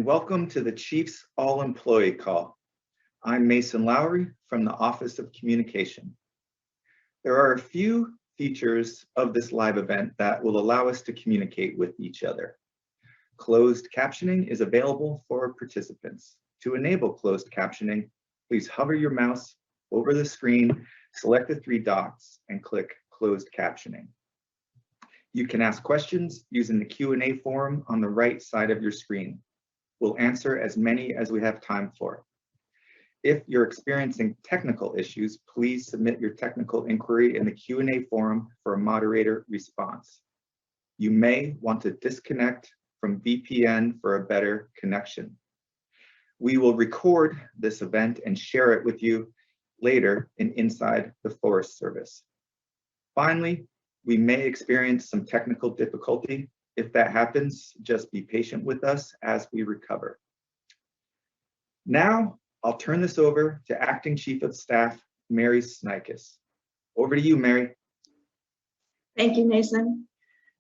welcome to the Chief's All-Employee Call. I'm Mason Lowry from the Office of Communication. There are a few features of this live event that will allow us to communicate with each other. Closed captioning is available for participants. To enable closed captioning, please hover your mouse over the screen, select the three dots, and click Closed Captioning. You can ask questions using the Q&A form on the right side of your screen. We'll answer as many as we have time for. If you're experiencing technical issues, please submit your technical inquiry in the Q&A forum for a moderator response. You may want to disconnect from VPN for a better connection. We will record this event and share it with you later inside the Forest Service. Finally, we may experience some technical difficulty. If that happens, just be patient with us as we recover. Now, I'll turn this over to Acting Chief of Staff, Mary Snikes. Over to you, Mary. Thank you, Mason.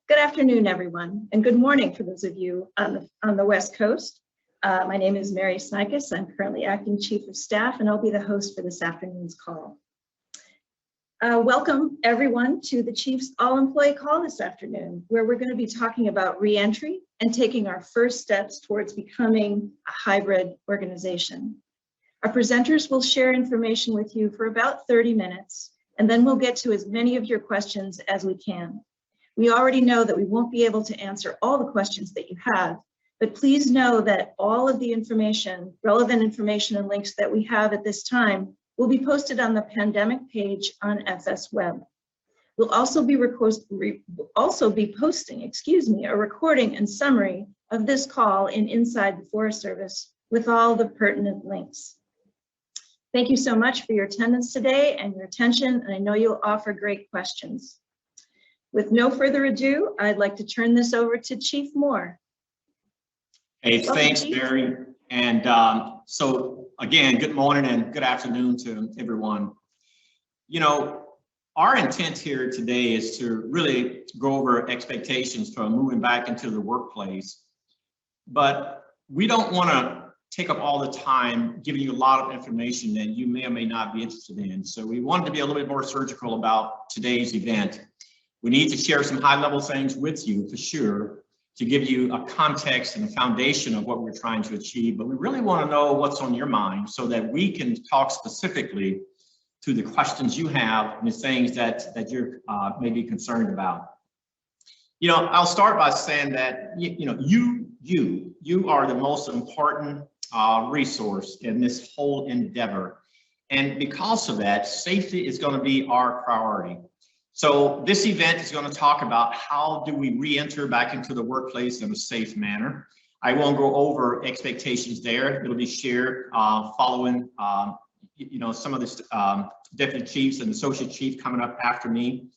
Good afternoon, everyone, and good morning for those of you on the West Coast. My name is Mary Snikes. I'm currently Acting Chief of Staff, and I'll be the host for this afternoon's call. Welcome, everyone, to the Chief's All-Employee Call this afternoon, where we're going to be talking about reentry and taking our first steps towards becoming a hybrid organization. Our presenters will share information with you for about 30 minutes, and then we'll get to as many of your questions as we can. We already know that we won't be able to answer all the questions that you have, but please know that all of the information, relevant information and links that we have at this time will be posted on the pandemic page on FS Web. We'll also be posting, a recording and summary of this call inside the Forest Service with all the pertinent links. Thank you so much for your attendance today and your attention, and I know you'll offer great questions. With no further ado, I'd like to turn this over to Chief Moore. Hey, thanks, Mary. And so again, good morning and good afternoon to everyone. You know, our intent here today is to really go over expectations for moving back into the workplace, but we don't want to take up all the time giving you a lot of information that you may or may not be interested in. So we wanted to be a little bit more surgical about today's event. We need to share some high-level things with you for sure, to give you a context and a foundation of what we're trying to achieve, but we really want to know what's on your mind so that we can talk specifically to the questions you have and the things that you're maybe concerned about. You know, I'll start by saying that, you are the most important resource in this whole endeavor. And because of that, safety is going to be our priority. So this event is going to talk about how do we re-enter back into the workplace in a safe manner. I won't go over expectations there. It'll be shared following, some of the deputy chiefs and associate chief coming up after me.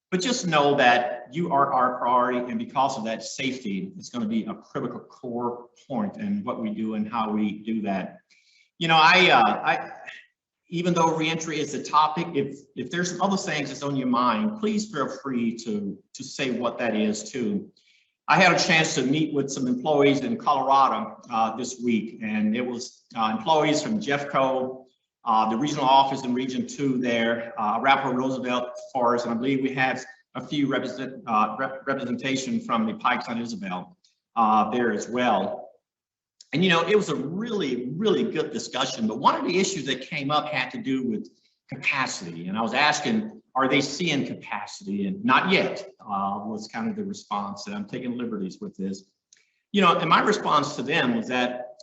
But just know that you are our priority, and because of that, safety is going to be a critical core point in what we do and how we do that. You know, even though reentry is the topic, if there's some other things that's on your mind, please feel free to say what that is too. I had a chance to meet with some employees in Colorado this week, and it was employees from Jeffco, the regional office in Region 2 there, Arapahoe Roosevelt Forest, and I believe we had a few representation from the Pike San Isabel there as well. And, you know, it was a really, really good discussion, but one of the issues that came up had to do with capacity. And I was asking, are they seeing capacity? And not yet was kind of the response, and I'm taking liberties with this. You know, and my response to them was that,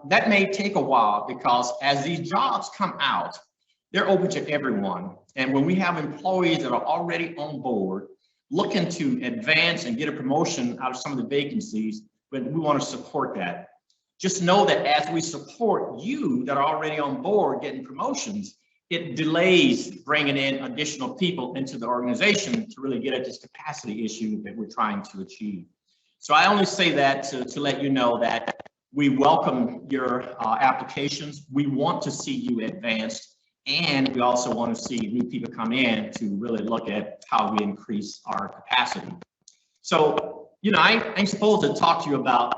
that may take a while because as these jobs come out, they're open to everyone. And when we have employees that are already on board, looking to advance and get a promotion out of some of the vacancies, but we want to support that. Just know that as we support you that are already on board getting promotions, it delays bringing in additional people into the organization to really get at this capacity issue that we're trying to achieve. So I only say that to let you know that we welcome your applications. We want to see you advanced, and we also want to see new people come in to really look at how we increase our capacity. So, you know, I'm supposed to talk to you about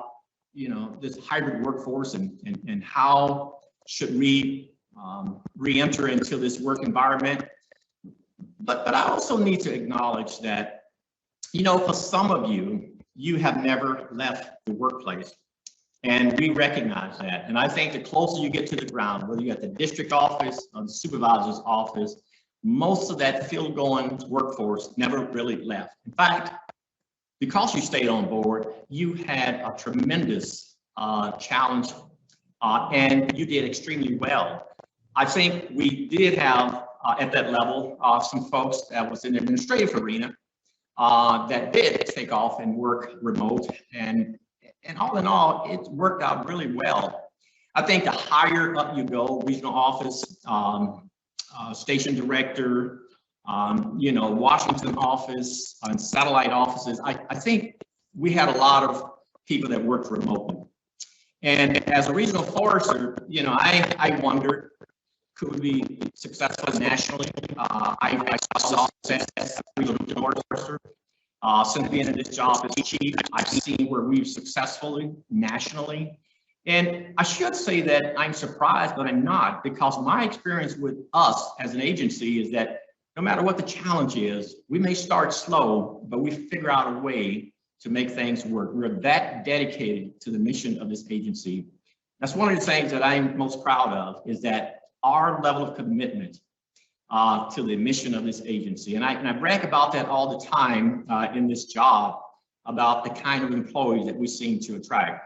this hybrid workforce and how should we re-enter into this work environment. But I also need to acknowledge that, for some of you, you have never left the workplace. And we recognize that. And I think the closer you get to the ground, whether you're at the district office or the supervisor's office, most of that field-going workforce never really left. In fact, because you stayed on board, you had a tremendous challenge and you did extremely well. I think we did have at that level some folks that was in the administrative arena that did take off and work remote, and all in all, it worked out really well. I think the higher up you go, regional office, station director, Washington office, and satellite offices, I think we had a lot of people that worked remotely. And as a regional forester, I wondered, could we be successful nationally? I saw success as a regional forester. Since being in this job as chief, I've seen where we've successfully nationally. And I should say that I'm surprised, but I'm not, because my experience with us as an agency is that no matter what the challenge is, we may start slow, but we figure out a way to make things work. We're that dedicated to the mission of this agency. That's one of the things that I'm most proud of, is that our level of commitment to the mission of this agency. And I brag about that all the time in this job, about the kind of employees that we seem to attract.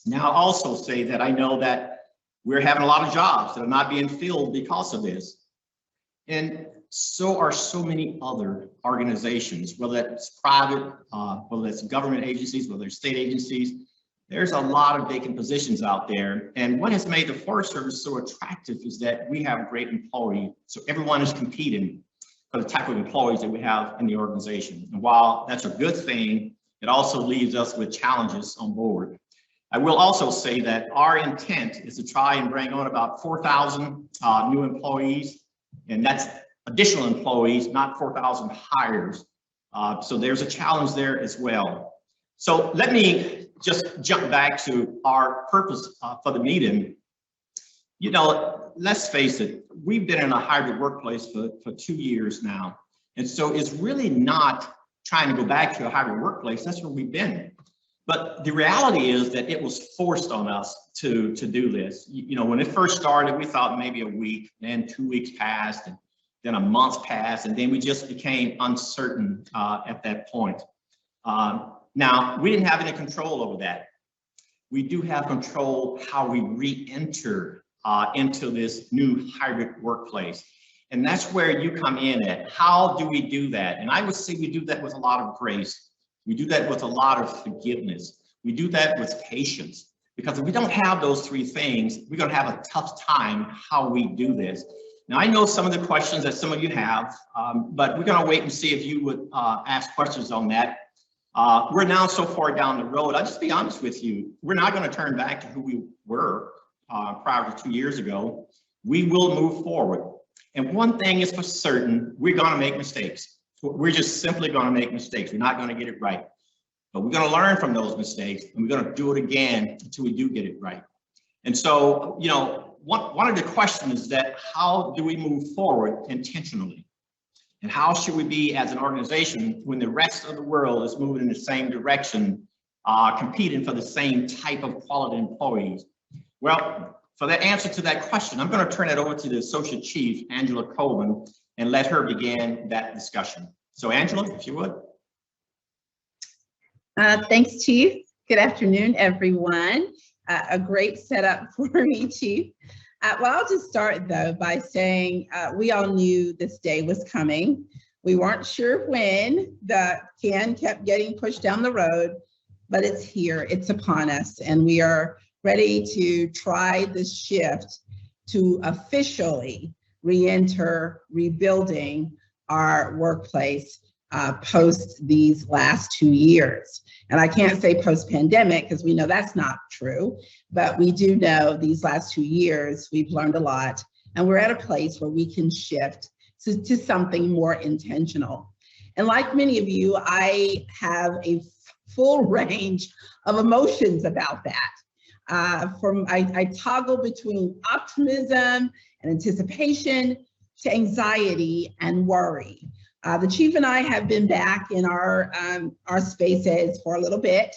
Now, I'll also say that I know that we're having a lot of jobs that are not being filled because of this. And so are so many other organizations, whether that's private, whether that's government agencies, whether it's state agencies. There's a lot of vacant positions out there. And what has made the Forest Service so attractive is that we have great employees. So everyone is competing for the type of employees that we have in the organization. And while that's a good thing, it also leaves us with challenges on board. I will also say that our intent is to try and bring on about 4,000 new employees, and that's additional employees, not 4,000 hires. So there's a challenge there as well. So let me just jump back to our purpose for the meeting. Let's face it, we've been in a hybrid workplace for 2 years now. And so it's really not trying to go back to a hybrid workplace. That's where we've been. But the reality is that it was forced on us to do this. When it first started, we thought maybe a week, then 2 weeks passed, and then a month passed, and then we just became uncertain at that point. Now, we didn't have any control over that. We do have control how we re-enter into this new hybrid workplace. And that's where you come in at. How do we do that? And I would say we do that with a lot of grace. We do that with a lot of forgiveness. We do that with patience, because if we don't have those three things, we're going to have a tough time how we do this. Now, I know some of the questions that some of you have, but we're going to wait and see if you would ask questions on that. We're now so far down the road. I'll just be honest with you. We're not going to turn back to who we were prior to 2 years ago. We will move forward. And one thing is for certain, we're going to make mistakes. We're just simply going to make mistakes. We're not going to get it right. But we're going to learn from those mistakes, and we're going to do it again until we do get it right. And so, one of the questions is that how do we move forward intentionally? And how should we be as an organization when the rest of the world is moving in the same direction, competing for the same type of quality employees? Well, for the answer to that question, I'm going to turn it over to the Associate Chief, Angela Coleman, and let her begin that discussion. So Angela, if you would. Thanks, Chief. Good afternoon, everyone. A great setup for me, Chief. Well, I'll just start though by saying we all knew this day was coming. We weren't sure when. The can kept getting pushed down the road, but it's here, it's upon us, and we are ready to try this shift to officially re-enter rebuilding our workplace post these last 2 years. And I can't say post-pandemic because we know that's not true, but we do know these last 2 years we've learned a lot, and we're at a place where we can shift to something more intentional. And like many of you, I have a full range of emotions about that. I toggle between optimism and anticipation to anxiety and worry. The chief and I have been back in our spaces for a little bit.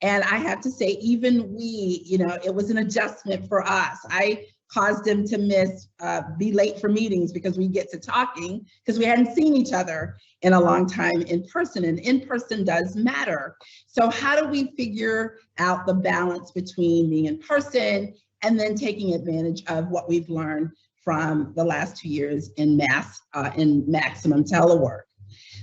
And I have to say, even we, it was an adjustment for us. I caused him to be late for meetings because we get to talking because we hadn't seen each other in a long time in person, and in person does matter. So how do we figure out the balance between being in person and then taking advantage of what we've learned from the last 2 years in maximum telework?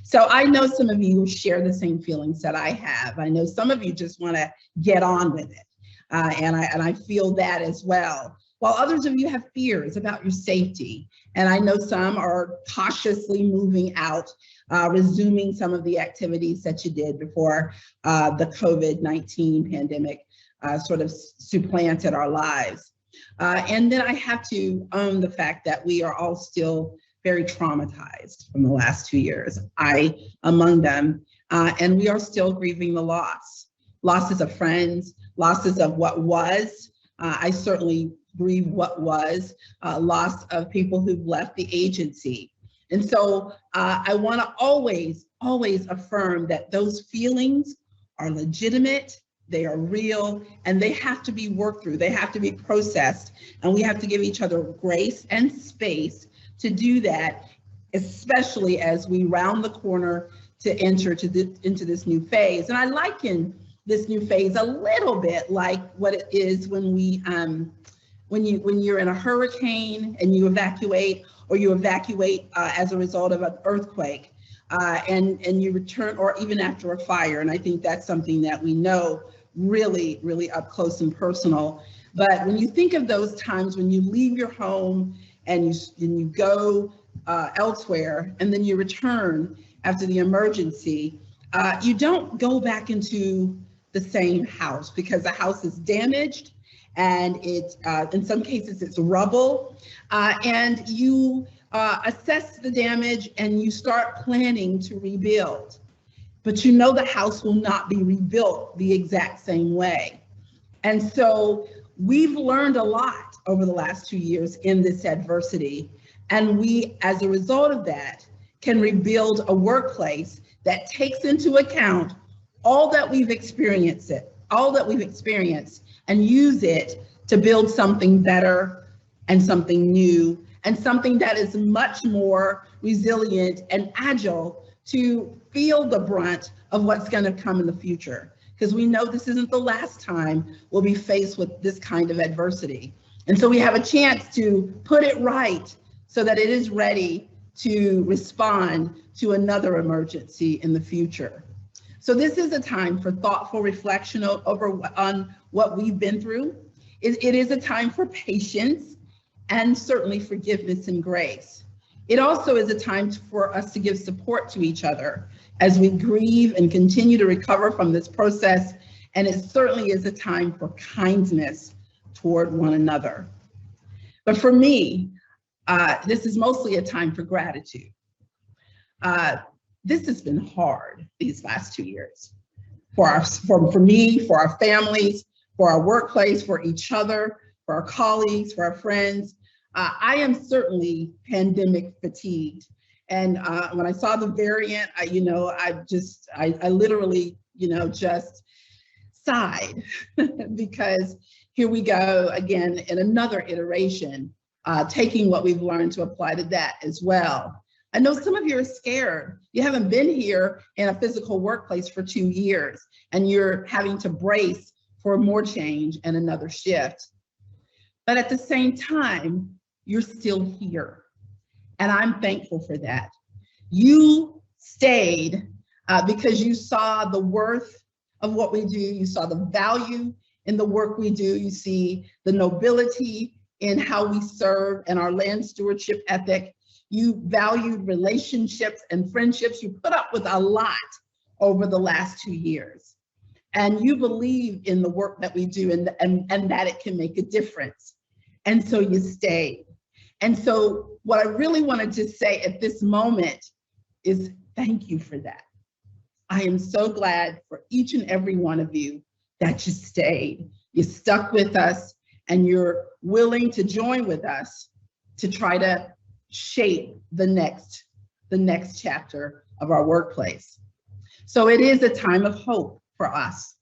So I know some of you share the same feelings that I have. I know some of you just want to get on with it. And I feel that as well. While others of you have fears about your safety. And I know some are cautiously moving out, resuming some of the activities that you did before the COVID-19 pandemic sort of supplanted our lives. And then I have to own the fact that we are all still very traumatized from the last 2 years, I among them, and we are still grieving the losses of friends, losses of what was. I certainly grieve what was, loss of people who've left the agency. And so I want to always affirm that those feelings are legitimate, they are real, and they have to be worked through, they have to be processed, and we have to give each other grace and space to do that, especially as we round the corner to enter into this new phase. And I liken this new phase a little bit like what it is when when you're in a hurricane and you evacuate, or you evacuate as a result of an earthquake, and you return, or even after a fire. And I think that's something that we know really, really up close and personal. But when you think of those times when you leave your home and you go elsewhere, and then you return after the emergency, you don't go back into the same house because the house is damaged, and it's in some cases it's rubble, and you assess the damage and you start planning to rebuild. But you know the house will not be rebuilt the exact same way. And so we've learned a lot over the last 2 years in this adversity. And we, as a result of that, can rebuild a workplace that takes into account all that we've experienced, and use it to build something better and something new, and something that is much more resilient and agile to feel the brunt of what's going to come in the future. Because we know this isn't the last time we'll be faced with this kind of adversity. And so we have a chance to put it right so that it is ready to respond to another emergency in the future. So this is a time for thoughtful reflection on what we've been through. It is a time for patience and certainly forgiveness and grace. It also is a time for us to give support to each other as we grieve and continue to recover from this process. And it certainly is a time for kindness toward one another. But for me, this is mostly a time for gratitude. This has been hard these last 2 years for me, for our families, for our workplace, for each other, for our colleagues, for our friends. I am certainly pandemic fatigued. And when I saw the variant, I literally, just sighed because here we go again in another iteration, taking what we've learned to apply to that as well. I know some of you are scared. You haven't been here in a physical workplace for 2 years, and you're having to brace for more change and another shift. But at the same time, you're still here. And I'm thankful for that. You stayed because you saw the worth of what we do. You saw the value in the work we do. You see the nobility in how we serve and our land stewardship ethic. You valued relationships and friendships. You put up with a lot over the last 2 years. And you believe in the work that we do and that it can make a difference. And so you stayed. And so what I really wanted to say at this moment is thank you for that. I am so glad for each and every one of you that you stayed. You stuck with us and you're willing to join with us to try to shape the next chapter of our workplace. So it is a time of hope for us.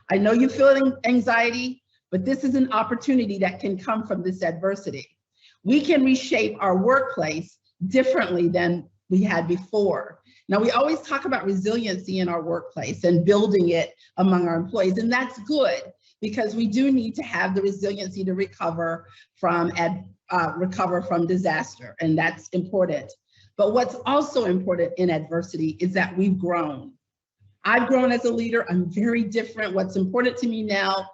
I know you're feeling anxiety, but this is an opportunity that can come from this adversity. We can reshape our workplace differently than we had before. Now, we always talk about resiliency in our workplace and building it among our employees, and that's good because we do need to have the resiliency to recover from disaster, and that's important. But what's also important in adversity is that we've grown. I've grown as a leader. I'm very different. What's important to me now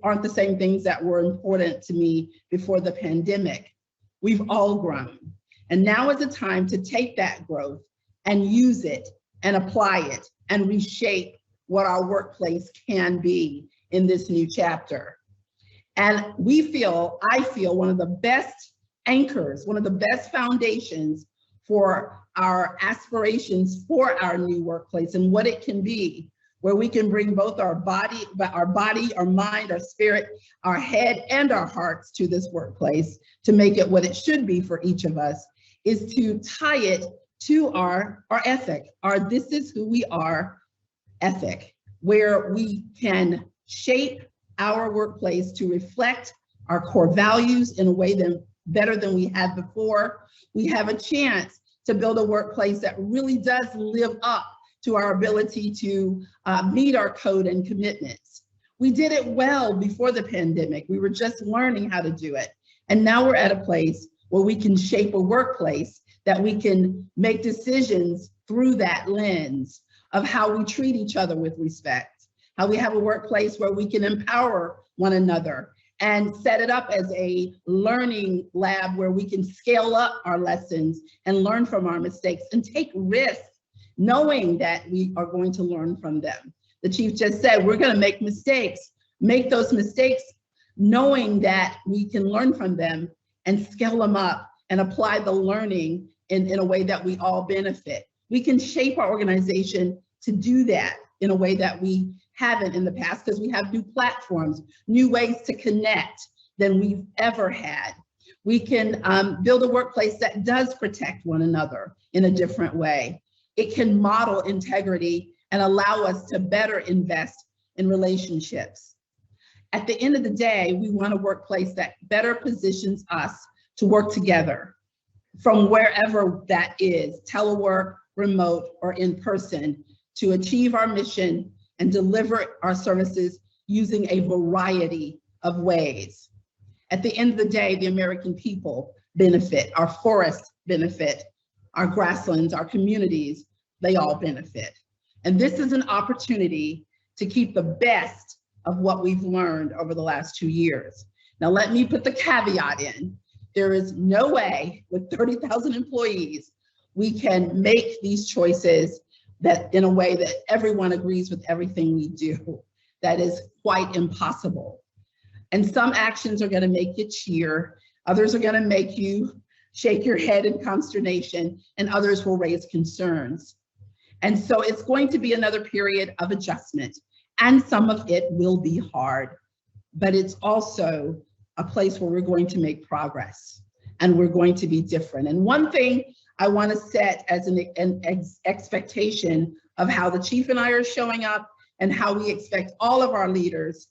aren't the same things that were important to me before the pandemic. We've all grown. And now is the time to take that growth and use it and apply it and reshape what our workplace can be in this new chapter. And I feel one of the best anchors, one of the best foundations for our aspirations for our new workplace and what it can be, where we can bring both our body, our mind, our spirit, our head, and our hearts to this workplace to make it what it should be for each of us, is to tie it to our ethic, our this is who we are ethic, where we can shape our workplace to reflect our core values in a way better than we had before. We have a chance to build a workplace that really does live up to our ability to meet our code and commitments. We did it well before the pandemic. We were just learning how to do it. And now we're at a place where we can shape a workplace that we can make decisions through that lens of how we treat each other with respect, how we have a workplace where we can empower one another and set it up as a learning lab where we can scale up our lessons and learn from our mistakes and take risks, knowing that we are going to learn from them. The chief just said, we're going to make mistakes, make those mistakes, knowing that we can learn from them and scale them up and apply the learning in a way that we all benefit. We can shape our organization to do that in a way that we haven't in the past because we have new platforms, new ways to connect than we've ever had. We can build a workplace that does protect one another in a different way. It can model integrity and allow us to better invest in relationships. At the end of the day, we want a workplace that better positions us to work together from wherever that is, telework, remote, or in person, to achieve our mission and deliver our services using a variety of ways. At the end of the day, the American people benefit, our forests benefit, our grasslands, our communities, they all benefit. And this is an opportunity to keep the best of what we've learned over the last 2 years. Now, let me put the caveat in. There is no way with 30,000 employees, we can make these choices that in a way that everyone agrees with everything we do. That is quite impossible. And some actions are going to make you cheer. Others are going to make you shake your head in consternation, and others will raise concerns. And so it's going to be another period of adjustment, and some of it will be hard, but it's also a place where we're going to make progress and we're going to be different. And one thing I want to set as an expectation of how the chief and I are showing up and how we expect all of our leaders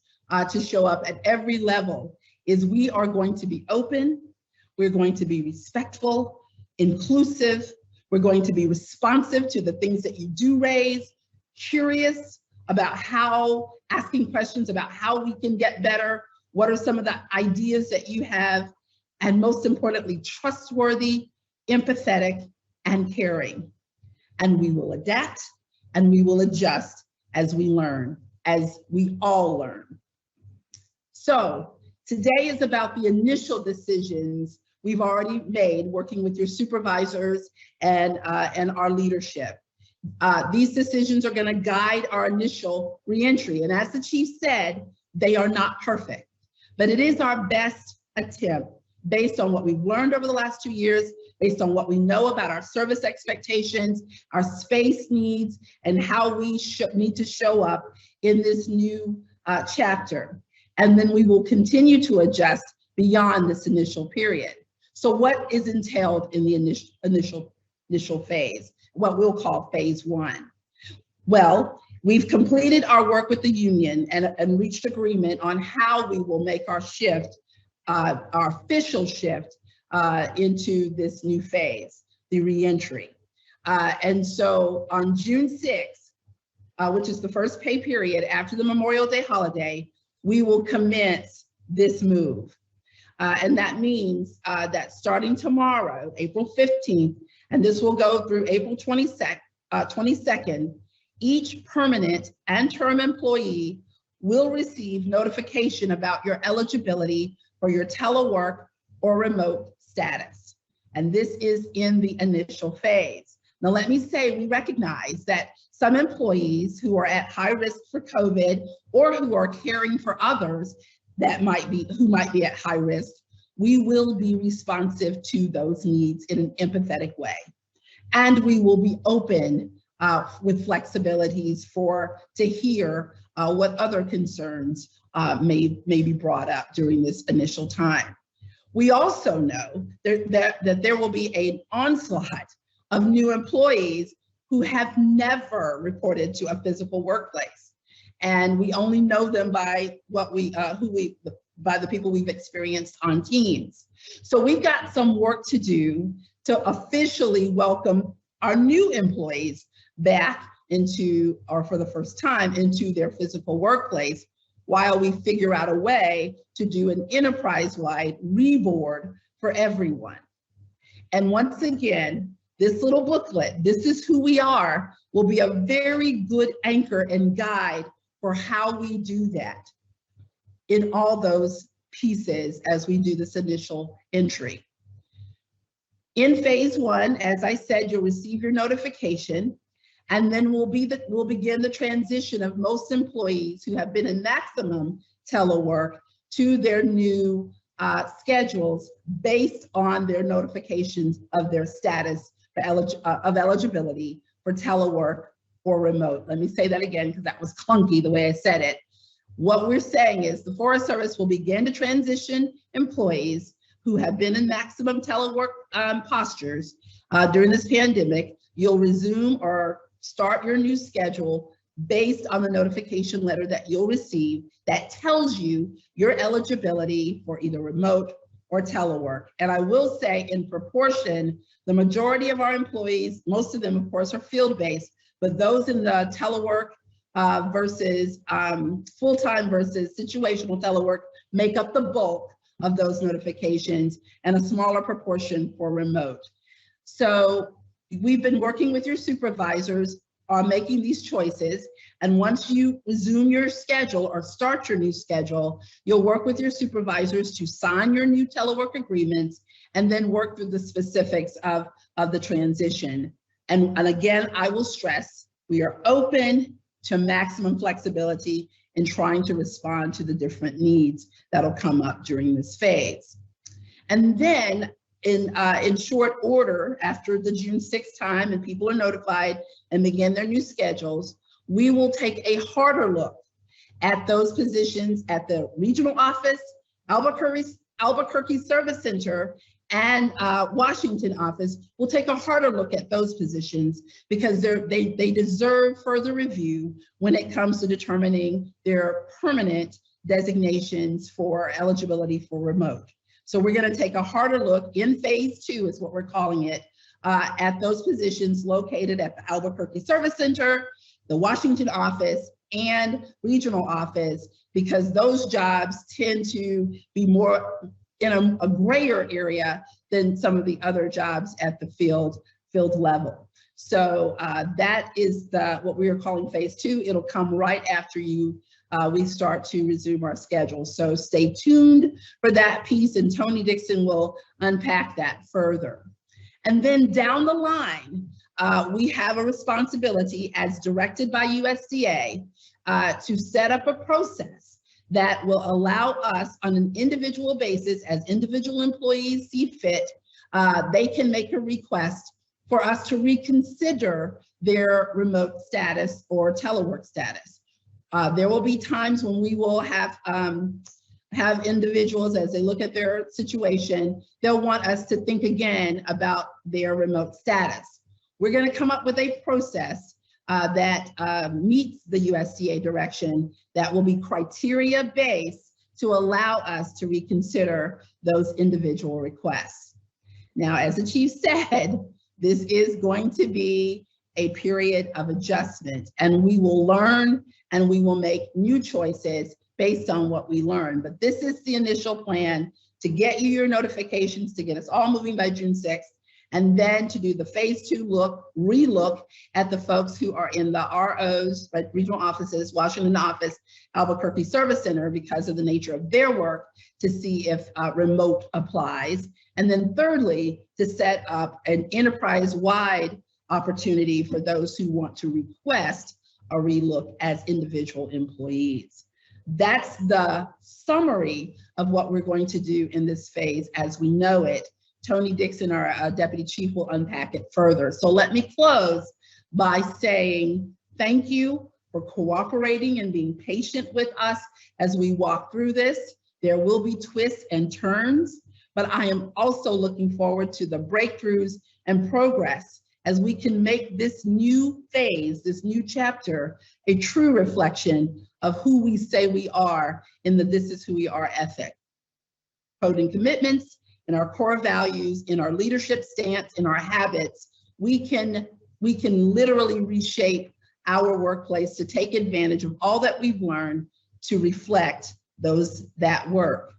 to show up at every level is we are going to be open, we're going to be respectful, inclusive, we're going to be responsive to the things that you do raise, curious about asking questions about how we can get better, what are some of the ideas that you have, and most importantly, trustworthy, empathetic, and caring. And we will adapt and we will adjust as we learn, as we all learn. So today is about the initial decisions we've already made working with your supervisors and our leadership. These decisions are going to guide our initial reentry. And as the chief said, they are not perfect, but it is our best attempt based on what we've learned over the last 2 years, based on what we know about our service expectations, our space needs, and how we need to show up in this new chapter. And then we will continue to adjust beyond this initial period. So what is entailed in the initial phase, what we'll call phase 1? Well, we've completed our work with the union and reached agreement on how we will make our shift, our official shift into this new phase, the reentry. And so on June 6th, which is the first pay period after the Memorial Day holiday, we will commence this move. And that means that starting tomorrow, April 15th, and this will go through April 22nd, each permanent and term employee will receive notification about your eligibility for your telework or remote status. And this is in the initial phase. Now, let me say, we recognize that some employees who are at high risk for COVID or who are caring for others who might be at high risk, we will be responsive to those needs in an empathetic way. And we will be open with flexibilities to hear what other concerns may be brought up during this initial time. We also know that there will be an onslaught of new employees who have never reported to a physical workplace. And we only know them by by the people we've experienced on Teams. So we've got some work to do to officially welcome our new employees back into, or for the first time, into their physical workplace, while we figure out a way to do an enterprise-wide reboard for everyone. And once again, this little booklet, This Is Who We Are, will be a very good anchor and guide for how we do that in all those pieces as we do this initial entry. In phase 1, as I said, you'll receive your notification, and then we'll begin the transition of most employees who have been in maximum telework to their new schedules based on their notifications of their status of eligibility for telework or remote. Let me say that again, because that was clunky the way I said it. What we're saying is the Forest Service will begin to transition employees who have been in maximum telework postures during this pandemic. You'll resume or start your new schedule based on the notification letter that you'll receive that tells you your eligibility for either remote or telework. And I will say, in proportion, the majority of our employees, most of them of course are field-based, but those in the telework versus full-time versus situational telework make up the bulk of those notifications, and a smaller proportion for remote. So we've been working with your supervisors on making these choices, and once you resume your schedule or start your new schedule, you'll work with your supervisors to sign your new telework agreements and then work through the specifics of the transition. And again, I will stress, we are open to maximum flexibility in trying to respond to the different needs that'll come up during this phase. And then in short order, after the June 6th time and people are notified and begin their new schedules, we will take a harder look at those positions at the regional office, Albuquerque Service Center, and Washington office. We'll take a harder look at those positions because they deserve further review when it comes to determining their permanent designations for eligibility for remote. So we're going to take a harder look in phase 2, is what we're calling it, at those positions located at the Albuquerque Service Center, the Washington office, and regional office, because those jobs tend to be more in a grayer area than some of the other jobs at the field level. So that is what we are calling phase 2. It'll come right after we start to resume our schedule. So stay tuned for that piece, and Tony Dixon will unpack that further. And then down the line, we have a responsibility as directed by USDA to set up a process that will allow us on an individual basis, as individual employees see fit, they can make a request for us to reconsider their remote status or telework status. There will be times when we will have individuals, as they look at their situation, they'll want us to think again about their remote status. We're going to come up with a process that meets the USDA direction that will be criteria-based to allow us to reconsider those individual requests. Now, as the chief said, this is going to be a period of adjustment, and we will learn and we will make new choices based on what we learn. But this is the initial plan to get you your notifications, to get us all moving by June 6th, and then to do the phase 2 relook at the folks who are in the ROs, but regional offices, Washington office, Albuquerque Service Center, because of the nature of their work, to see if remote applies. And then thirdly, to set up an enterprise-wide opportunity for those who want to request a relook as individual employees. That's the summary of what we're going to do in this phase as we know it. Tony Dixon, our deputy chief, will unpack it further. So let me close by saying thank you for cooperating and being patient with us as we walk through this. There will be twists and turns, but I am also looking forward to the breakthroughs and progress as we can make this new phase, this new chapter, a true reflection of who we say we are in the This Is Who We Are ethic. Coding commitments, in our core values, in our leadership stance, in our habits, we can literally reshape our workplace to take advantage of all that we've learned to reflect that work.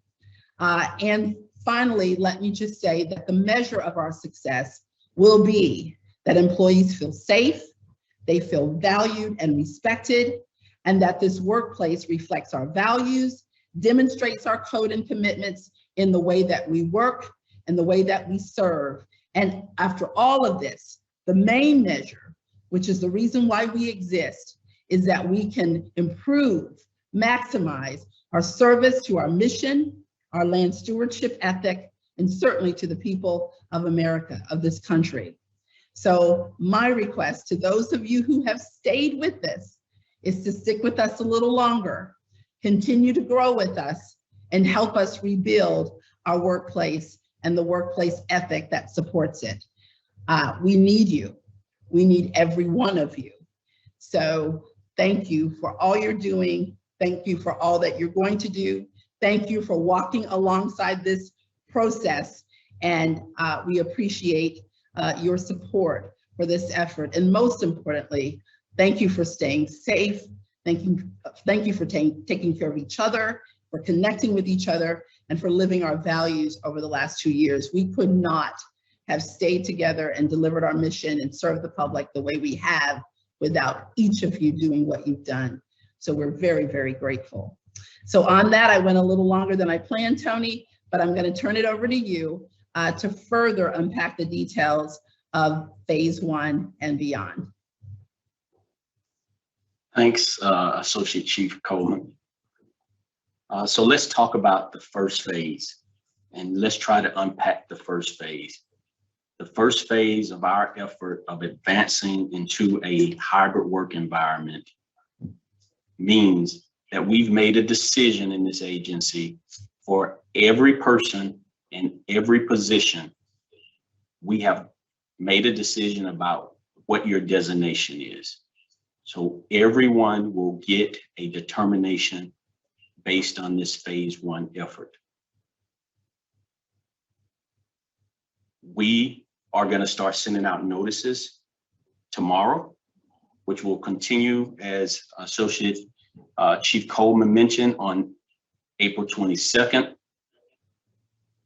And finally, let me just say that the measure of our success will be that employees feel safe, they feel valued and respected, and that this workplace reflects our values, demonstrates our code and commitments in the way that we work and the way that we serve. And after all of this, the main measure, which is the reason why we exist, is that we can improve, maximize our service to our mission, our land stewardship ethic, and certainly to the people of America, of this country. So my request to those of you who have stayed with this is to stick with us a little longer, continue to grow with us, and help us rebuild our workplace and the workplace ethic that supports it. We need you. We need every one of you. So thank you for all you're doing. Thank you for all that you're going to do. Thank you for walking alongside this process. And we appreciate your support for this effort. And most importantly, thank you for staying safe. Thank you for taking care of each other, for connecting with each other, and for living our values over the last 2 years. We could not have stayed together and delivered our mission and served the public the way we have without each of you doing what you've done. So we're very, very grateful. So on that, I went a little longer than I planned, Tony, but I'm going to turn it over to you to further unpack the details of phase 1 and beyond. Thanks, Associate Chief Coleman. So let's talk about the first phase, and let's try to unpack the first phase. The first phase of our effort of advancing into a hybrid work environment means that we've made a decision in this agency for every person in every position. We have made a decision about what your designation is. So everyone will get a determination based on this phase 1 effort. We are going to start sending out notices tomorrow, which will continue, as Associate Chief Coleman mentioned, on April 22nd.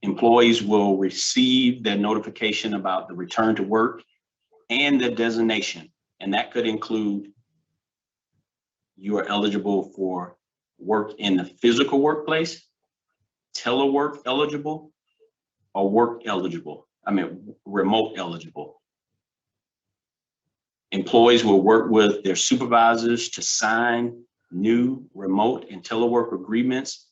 Employees will receive their notification about the return to work and their designation, and that could include you are eligible for work in the physical workplace, telework eligible, or remote eligible. Employees will work with their supervisors to sign new remote and telework agreements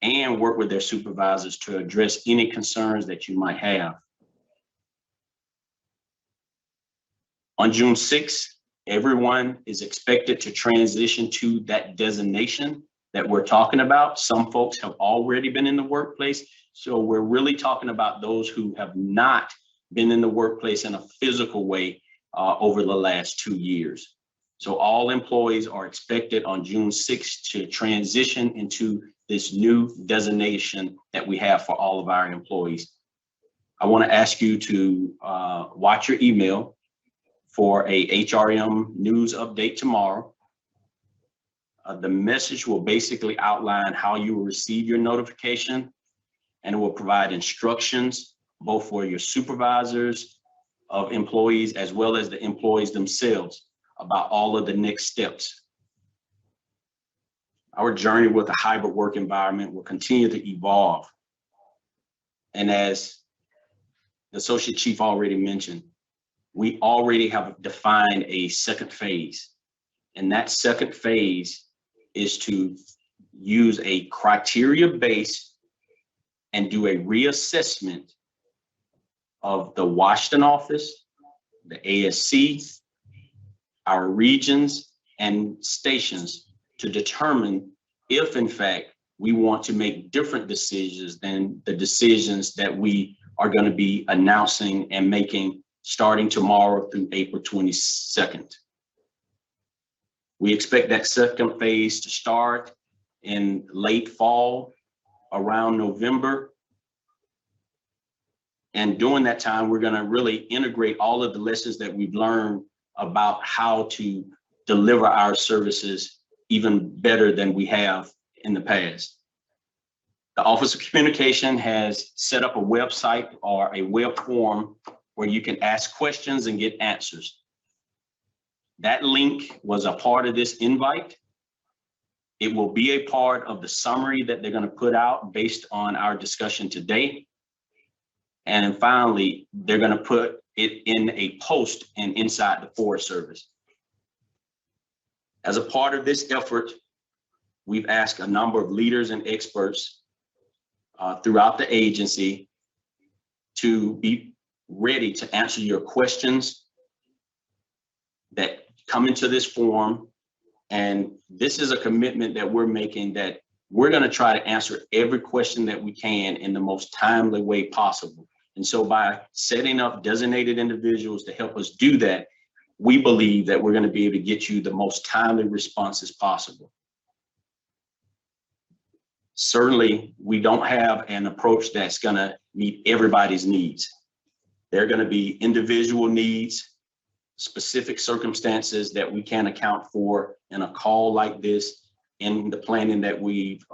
and work with their supervisors to address any concerns that you might have. On June 6th, everyone is expected to transition to that designation that we're talking about. Some folks have already been in the workplace, so we're really talking about those who have not been in the workplace in a physical way over the last 2 years. So all employees are expected on June 6th to transition into this new designation that we have for all of our employees. I want to ask you to watch your email for a HRM news update tomorrow. The message will basically outline how you will receive your notification, and it will provide instructions both for your supervisors of employees as well as the employees themselves about all of the next steps. Our journey with a hybrid work environment will continue to evolve. And as the Associate Chief already mentioned, we already have defined a second phase. And that second phase is to use a criteria base and do a reassessment of the Washington office, the ASC, our regions and stations to determine if in fact we want to make different decisions than the decisions that we are going to be announcing and making starting tomorrow through April 22nd. We expect that second phase to start in late fall, around November. And during that time, we're going to really integrate all of the lessons that we've learned about how to deliver our services even better than we have in the past. The Office of Communication has set up a website or a web form where you can ask questions and get answers. That link was a part of this invite. It will be a part of the summary that they're going to put out based on our discussion today. And finally, they're going to put it in a post and inside the Forest Service. As a part of this effort, we've asked a number of leaders and experts throughout the agency to be ready to answer your questions that come into this forum. And this is a commitment that we're making, that we're going to try to answer every question that we can in the most timely way possible. And so by setting up designated individuals to help us do that, we believe that we're going to be able to get you the most timely responses possible. Certainly, we don't have an approach that's going to meet everybody's needs. There are going to be individual needs, specific circumstances that we can account for in a call like this, in the planning that we've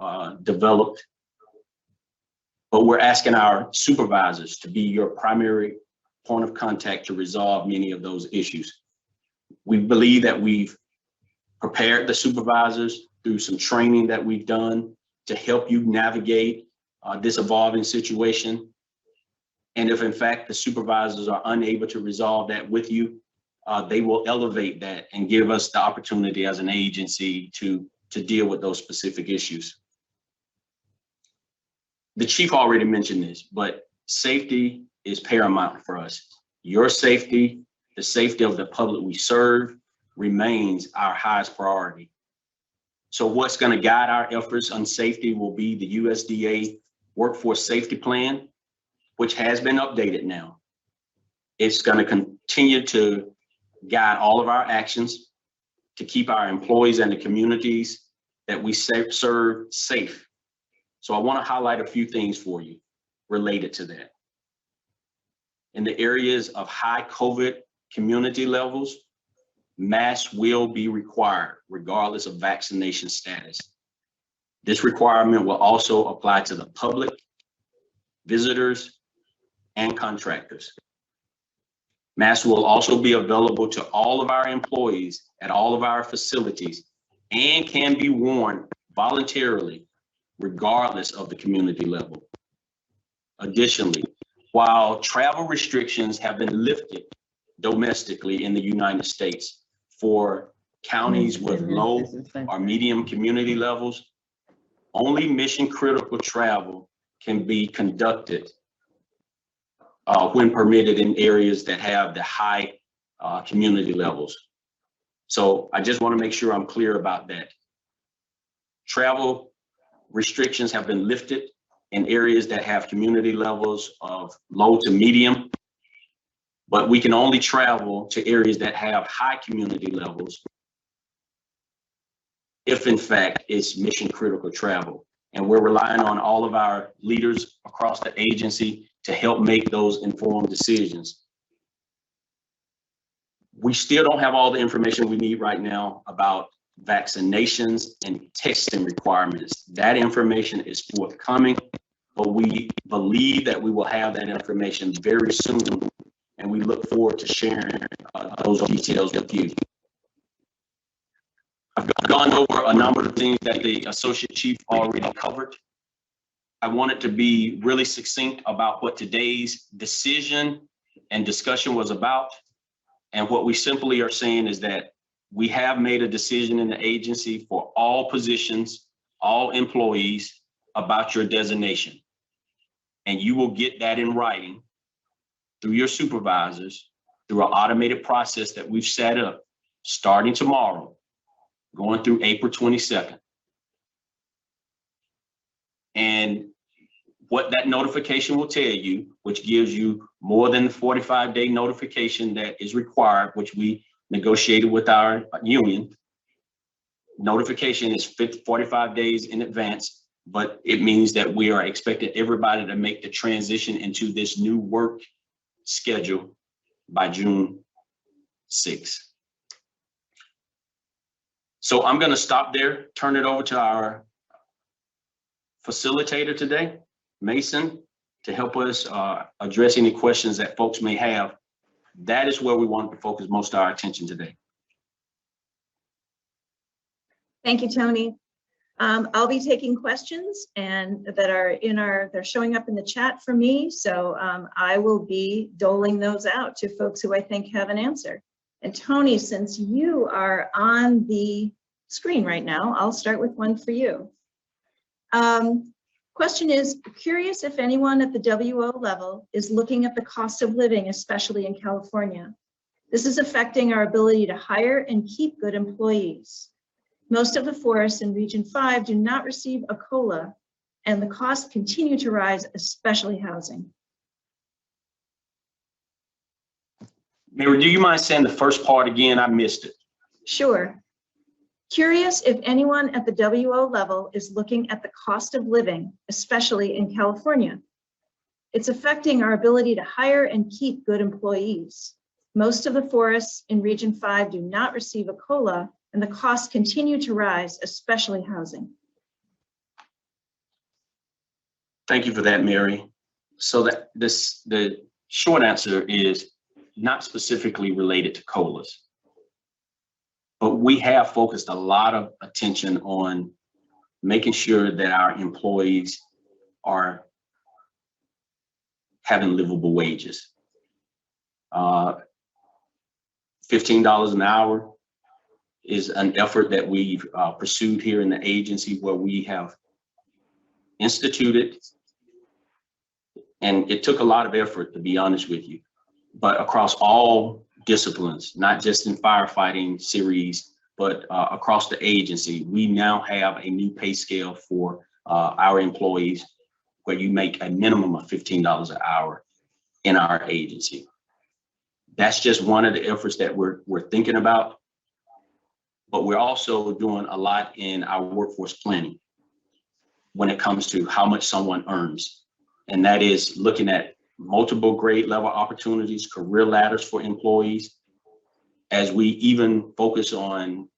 developed. But we're asking our supervisors to be your primary point of contact to resolve many of those issues. We believe that we've prepared the supervisors through some training that we've done to help you navigate this evolving situation. And if in fact the supervisors are unable to resolve that with you, they will elevate that and give us the opportunity as an agency to deal with those specific issues. The chief already mentioned this, but safety is paramount for us. Your safety, the safety of the public we serve, remains our highest priority. So what's going to guide our efforts on safety will be the USDA Workforce Safety Plan, which has been updated now. It's going to continue to guide all of our actions to keep our employees and the communities that we serve safe. So I want to highlight a few things for you related to that. In the areas of high COVID community levels, masks will be required regardless of vaccination status. This requirement will also apply to the public, visitors, and contractors. Masks will also be available to all of our employees at all of our facilities and can be worn voluntarily regardless of the community level. Additionally, while travel restrictions have been lifted domestically in the United States for counties with low or medium community levels, only mission critical travel can be conducted when permitted in areas that have the high community levels. So I just want to make sure I'm clear about that. Travel restrictions have been lifted in areas that have community levels of low to medium, but we can only travel to areas that have high community levels if in fact it's mission critical travel. And we're relying on all of our leaders across the agency to help make those informed decisions. We still don't have all the information we need right now about vaccinations and testing requirements. That information is forthcoming, but we believe that we will have that information very soon, and we look forward to sharing those details with you. I've gone over a number of things that the Associate Chief already covered. I wanted to be really succinct about what today's decision and discussion was about. And what we simply are saying is that we have made a decision in the agency for all positions, all employees, about your designation. And you will get that in writing through your supervisors, through an automated process that we've set up starting tomorrow, going through April 22nd. And what that notification will tell you, which gives you more than the 45-day notification that is required, which we negotiated with our union. Notification is 45 days in advance, but it means that we are expecting everybody to make the transition into this new work schedule by June 6th. So I'm going to stop there, turn it over to our facilitator today, Mason, to help us address any questions that folks may have. That is where we want to focus most of our attention today. Thank you, Tony. I'll be taking questions and that are they're showing up in the chat for me. So I will be doling those out to folks who I think have an answer. And Tony, since you are on the screen right now, I'll start with one for you. Question is, curious if anyone at the WO level is looking at the cost of living, especially in California. This is affecting our ability to hire and keep good employees. Most of the forests in Region 5 do not receive a COLA, and the costs continue to rise, especially housing. Mary, do you mind saying the first part again? I missed it. Sure. Curious if anyone at the WO level is looking at the cost of living, especially in California. It's affecting our ability to hire and keep good employees. Most of the forests in Region 5 do not receive a COLA, and the costs continue to rise, especially housing. Thank you for that, Mary. So that the short answer is not specifically related to COLAs. But we have focused a lot of attention on making sure that our employees are having livable wages. $15 an hour is an effort that we've pursued here in the agency, where we have instituted, and it took a lot of effort, to be honest with you, but across all disciplines, not just in firefighting series, but across the agency. We now have a new pay scale for our employees, where you make a minimum of $15 an hour in our agency. That's just one of the efforts that we're thinking about, but we're also doing a lot in our workforce planning when it comes to how much someone earns. And that is looking at multiple grade level opportunities, career ladders for employees, as we even focus on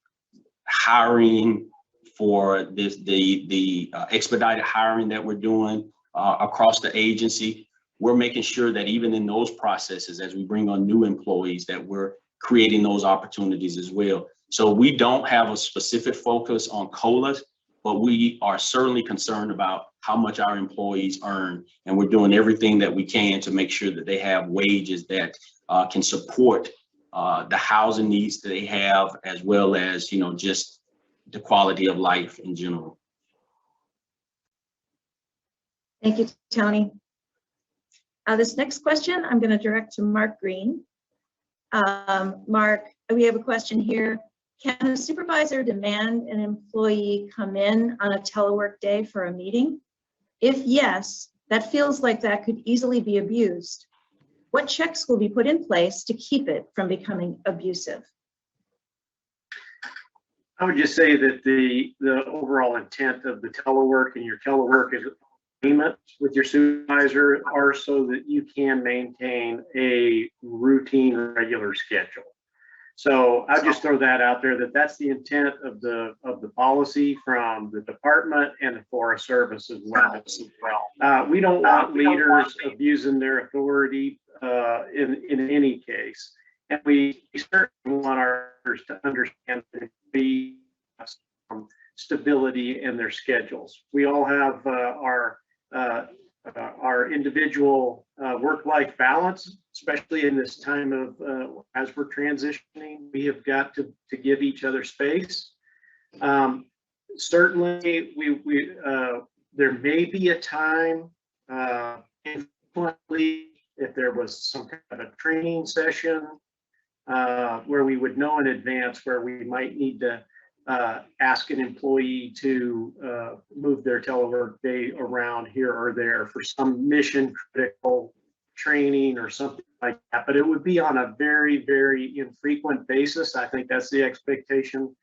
hiring for the expedited hiring that we're doing across the agency. We're making sure that even in those processes, as we bring on new employees, that we're creating those opportunities as well. So we don't have a specific focus on COLAs, but we are certainly concerned about how much our employees earn. And we're doing everything that we can to make sure that they have wages that can support the housing needs that they have, as well as, you know, just the quality of life in general. Thank you, Tony. This next question I'm going to direct to Mark Green. Mark, we have a question here. Can a supervisor demand an employee come in on a telework day for a meeting? If yes, that feels like that could easily be abused. What checks will be put in place to keep it from becoming abusive? I would just say that the overall intent of the telework and your telework agreement with your supervisor are so that you can maintain a routine, regular schedule. So I'll just throw that out there, that that's the intent of the policy from the department and the Forest Service as well. We don't want leaders abusing their authority in any case. And we certainly want our leaders to understand that the stability in their schedules. We all have our individual work-life balance, especially in this time of as we're transitioning. We have got to give each other space. Certainly, there may be a time, infrequently, if there was some kind of a training session where we would know in advance where we might need to ask an employee to move their telework day around here or there for some mission critical training or something like that. But it would be on a very, very infrequent basis. I think that's the expectation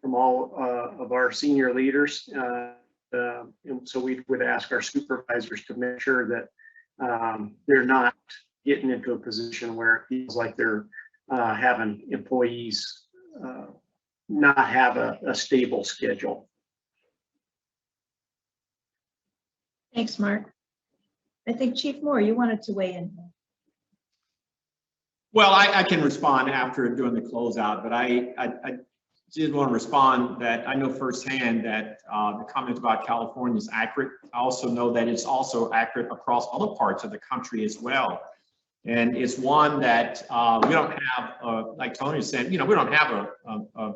from all of our senior leaders. And so we would ask our supervisors to make sure that they're not getting into a position where it feels like they're having employees not have a stable schedule. Thanks, Mark. I think Chief Moore, you wanted to weigh in. Well, I can respond after doing the closeout, but I did want to respond that I know firsthand that the comment about California is accurate. I also know that it's also accurate across other parts of the country as well. And it's one that we don't have, like Tony said, you know, we don't have a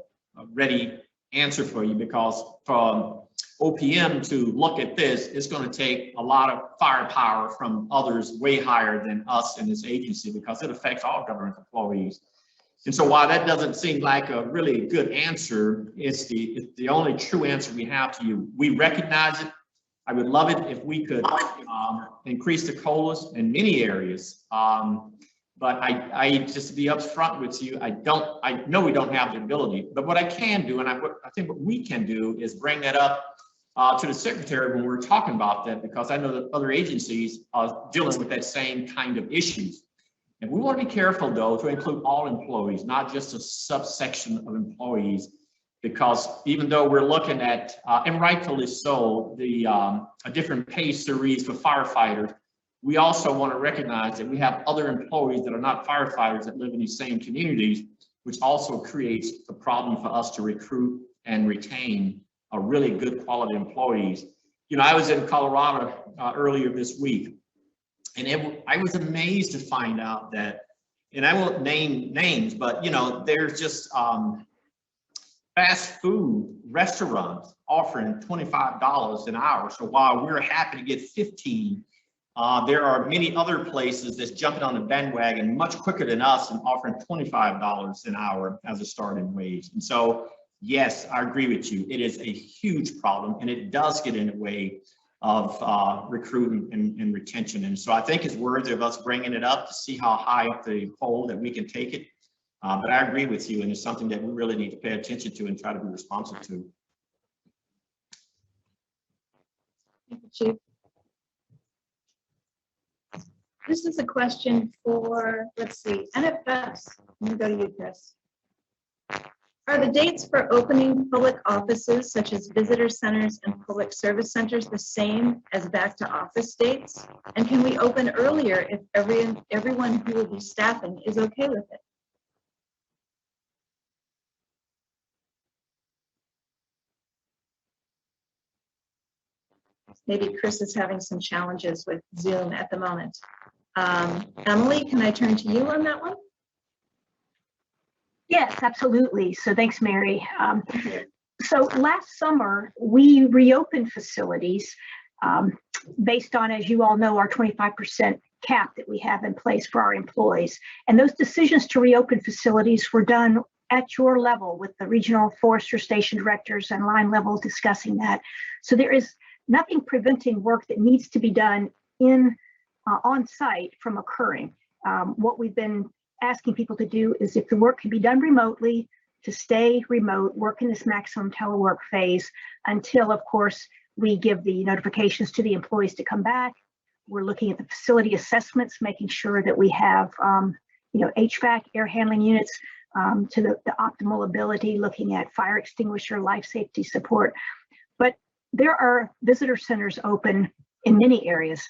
ready answer for you, because from OPM to look at this, it's going to take a lot of firepower from others way higher than us in this agency, because it affects all government employees. And so while that doesn't seem like a really good answer, it's the only true answer we have to you. We recognize it. I would love it if we could increase the COLAs in many areas. But I just to be upfront with you, I know we don't have the ability, but what I can do, and I think what we can do, is bring that up to the secretary when we're talking about that, because I know that other agencies are dealing with that same kind of issues. And we want to be careful, though, to include all employees, not just a subsection of employees, because even though we're looking at, and rightfully so, a different pay series for firefighters, we also want to recognize that we have other employees that are not firefighters that live in these same communities, which also creates a problem for us to recruit and retain a really good quality employees. You know, I was in Colorado earlier this week, and I was amazed to find out that, and I won't name names, but you know, there's just fast food restaurants offering $25 an hour. So while we're happy to get 15, there are many other places that's jumping on the bandwagon much quicker than us and offering $25 an hour as a starting wage. And so, yes, I agree with you. It is a huge problem, and it does get in the way of recruiting and retention. And so I think it's worthy of us bringing it up to see how high up the pole that we can take it. But I agree with you, and it's something that we really need to pay attention to and try to be responsive to. Thank you, Chief. This is a question for, let's see, NFS. Let me go to you, Chris. Are the dates for opening public offices such as visitor centers and public service centers the same as back to office dates? And can we open earlier if everyone who will be staffing is okay with it? Maybe Chris is having some challenges with Zoom at the moment. Emily, can I turn to you on that one? Yes, absolutely. So thanks, Mary. So last summer, we reopened facilities based on, as you all know, our 25% cap that we have in place for our employees. And those decisions to reopen facilities were done at your level with the regional forester station directors and line level discussing that. So there is nothing preventing work that needs to be done on site from occurring. What we've been asking people to do is, if the work can be done remotely, to stay remote, work in this maximum telework phase until, of course, we give the notifications to the employees to come back. We're looking at the facility assessments, making sure that we have HVAC, air handling units to the optimal ability, looking at fire extinguisher, life safety support. But there are visitor centers open in many areas.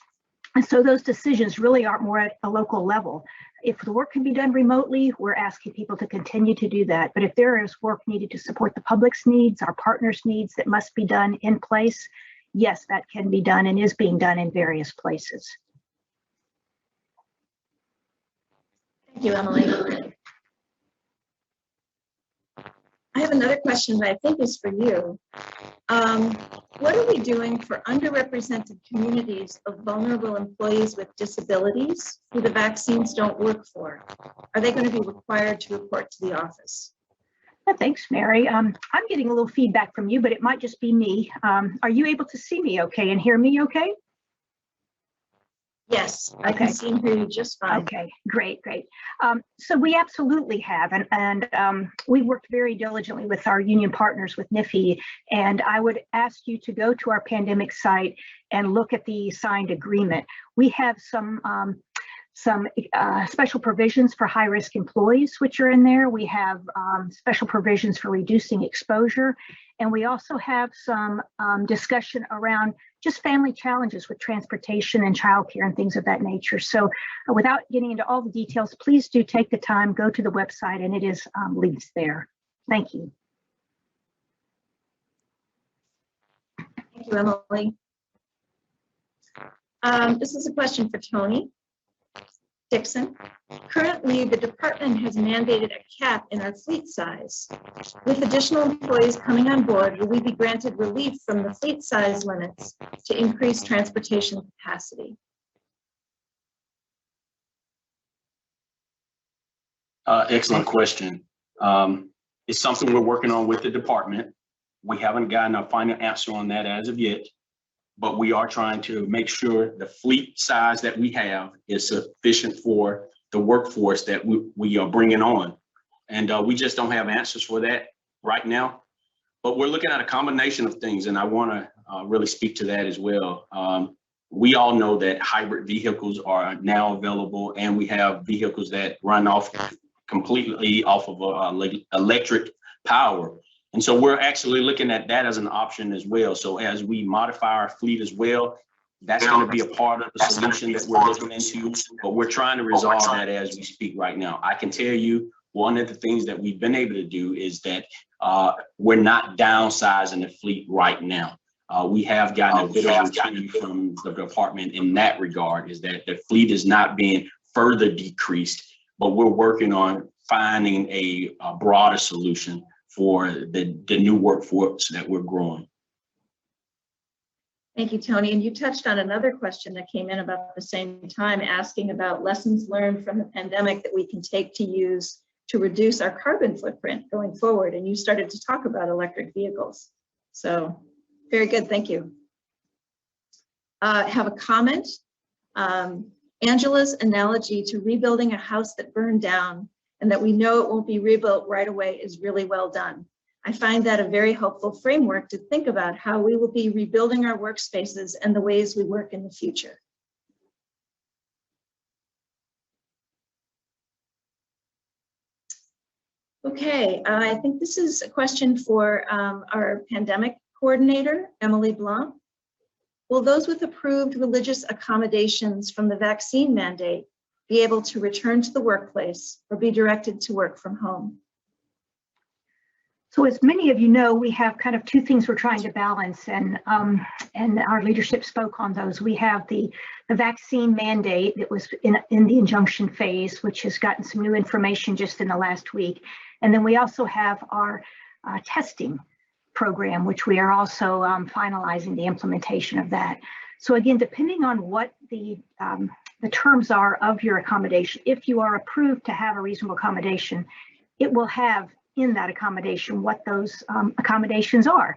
And so those decisions really are more at a local level. If the work can be done remotely, we're asking people to continue to do that. But if there is work needed to support the public's needs, our partners' needs that must be done in place, yes, that can be done and is being done in various places. Thank you, Emily. I have another question that I think is for you. What are we doing for underrepresented communities of vulnerable employees with disabilities who the vaccines don't work for? Are they going to be required to report to the office? Well, thanks, Mary. I'm getting a little feedback from you, but it might just be me. Are you able to see me okay and hear me okay? Yes, I can see and hear you just fine. Okay, great. So we absolutely have, and we worked very diligently with our union partners with NIFI, and I would ask you to go to our pandemic site and look at the signed agreement. We have some special provisions for high-risk employees, which are in there. We have special provisions for reducing exposure, and we also have some discussion around just family challenges with transportation and childcare and things of that nature. So without getting into all the details, please do take the time, go to the website, and it is links there. Thank you. Thank you, Emily. This is a question for Tony Dixon. Currently, the department has mandated a cap in our fleet size. With additional employees coming on board, will we be granted relief from the fleet size limits to increase transportation capacity? Excellent question. It's something we're working on with the department. We haven't gotten a final answer on that as of yet, but we are trying to make sure the fleet size that we have is sufficient for the workforce that we are bringing on. And we just don't have answers for that right now. But we're looking at a combination of things, and I want to really speak to that as well. We all know that hybrid vehicles are now available, and we have vehicles that run completely off of electric power. And so we're actually looking at that as an option as well. So as we modify our fleet as well, that's going to be a part of the solution that we're looking into, but we're trying to resolve that as we speak right now. I can tell you one of the things that we've been able to do is that we're not downsizing the fleet right now. We have gotten a bit of reprieve from the department in that regard, is that the fleet is not being further decreased, but we're working on finding a broader solution for the new workforce that we're growing. Thank you, Tony. And you touched on another question that came in about the same time, asking about lessons learned from the pandemic that we can take to use to reduce our carbon footprint going forward. And you started to talk about electric vehicles. So very good, thank you. I have a comment. Angela's analogy to rebuilding a house that burned down and that we know it won't be rebuilt right away is really well done. I find that a very helpful framework to think about how we will be rebuilding our workspaces and the ways we work in the future. Okay, I think this is a question for our pandemic coordinator, Emily Blanc. Will those with approved religious accommodations from the vaccine mandate be able to return to the workplace or be directed to work from home? So as many of you know, we have kind of two things we're trying to balance, and our leadership spoke on those. We have the vaccine mandate that was in the injunction phase, which has gotten some new information just in the last week. And then we also have our testing program, which we are also finalizing the implementation of that. So again, depending on what the terms are of your accommodation, if you are approved to have a reasonable accommodation, it will have in that accommodation what those accommodations are.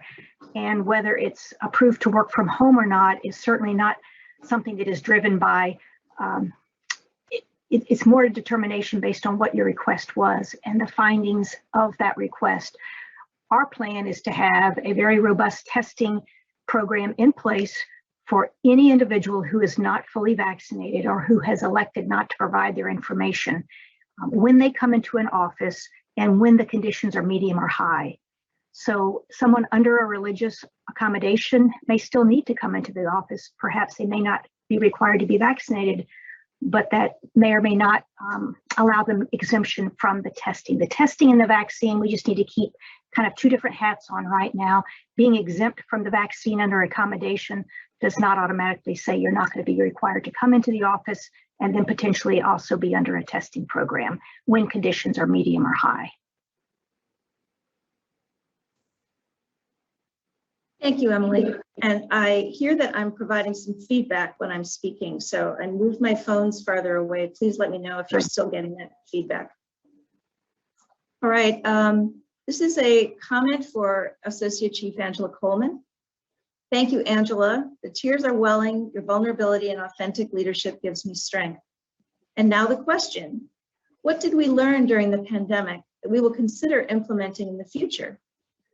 And whether it's approved to work from home or not is certainly not something that is driven by, it's more a determination based on what your request was and the findings of that request. Our plan is to have a very robust testing program in place for any individual who is not fully vaccinated or who has elected not to provide their information when they come into an office and when the conditions are medium or high. So someone under a religious accommodation may still need to come into the office. Perhaps they may not be required to be vaccinated, but that may or may not allow them exemption from the testing. The testing and the vaccine, we just need to keep kind of two different hats on right now. Being exempt from the vaccine under accommodation does not automatically say you're not going to be required to come into the office and then potentially also be under a testing program when conditions are medium or high. Thank you, Emily. And I hear that I'm providing some feedback when I'm speaking, so I moved my phones farther away. Please let me know if you're still getting that feedback. All right, this is a comment for Associate Chief Angela Coleman. Thank you, Angela. The tears are welling. Your vulnerability and authentic leadership gives me strength. And now the question, what did we learn during the pandemic that we will consider implementing in the future?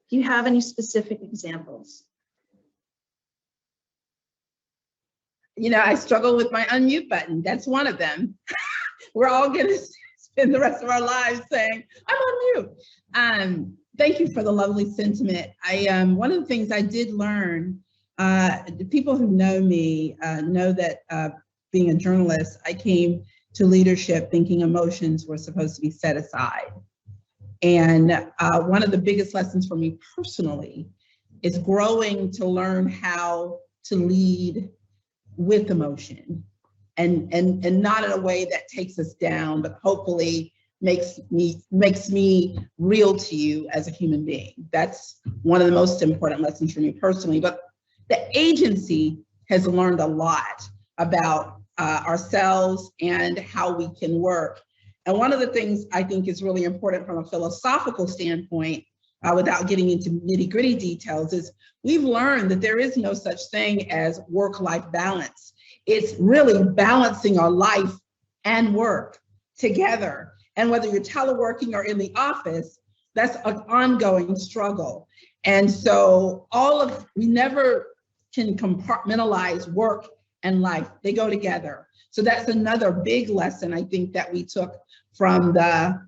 Do you have any specific examples? You know, I struggle with my unmute button. That's one of them. We're all going to spend the rest of our lives saying, I'm on mute. Thank you for the lovely sentiment. One of the things I did learn, the people who know me know that being a journalist, I came to leadership thinking emotions were supposed to be set aside. And one of the biggest lessons for me personally is growing to learn how to lead with emotion and not in a way that takes us down, but hopefully makes me real to you as a human being. That's one of the most important lessons for me personally. But the agency has learned a lot about ourselves and how we can work. And one of the things I think is really important from a philosophical standpoint, without getting into nitty-gritty details, is we've learned that there is no such thing as work-life balance. It's really balancing our life and work together. And whether you're teleworking or in the office, that's an ongoing struggle. And so we never can compartmentalize work and life. They go together. So that's another big lesson I think that we took from the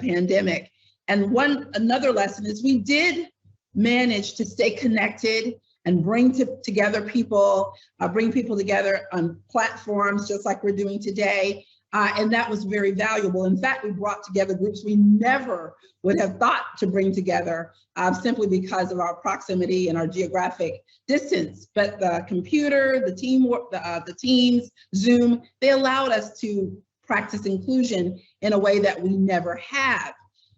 pandemic. And another lesson is we did manage to stay connected and bring together people together on platforms just like we're doing today. And that was very valuable. In fact, we brought together groups we never would have thought to bring together simply because of our proximity and our geographic distance. But the computer, the Teams, Zoom, they allowed us to practice inclusion in a way that we never have.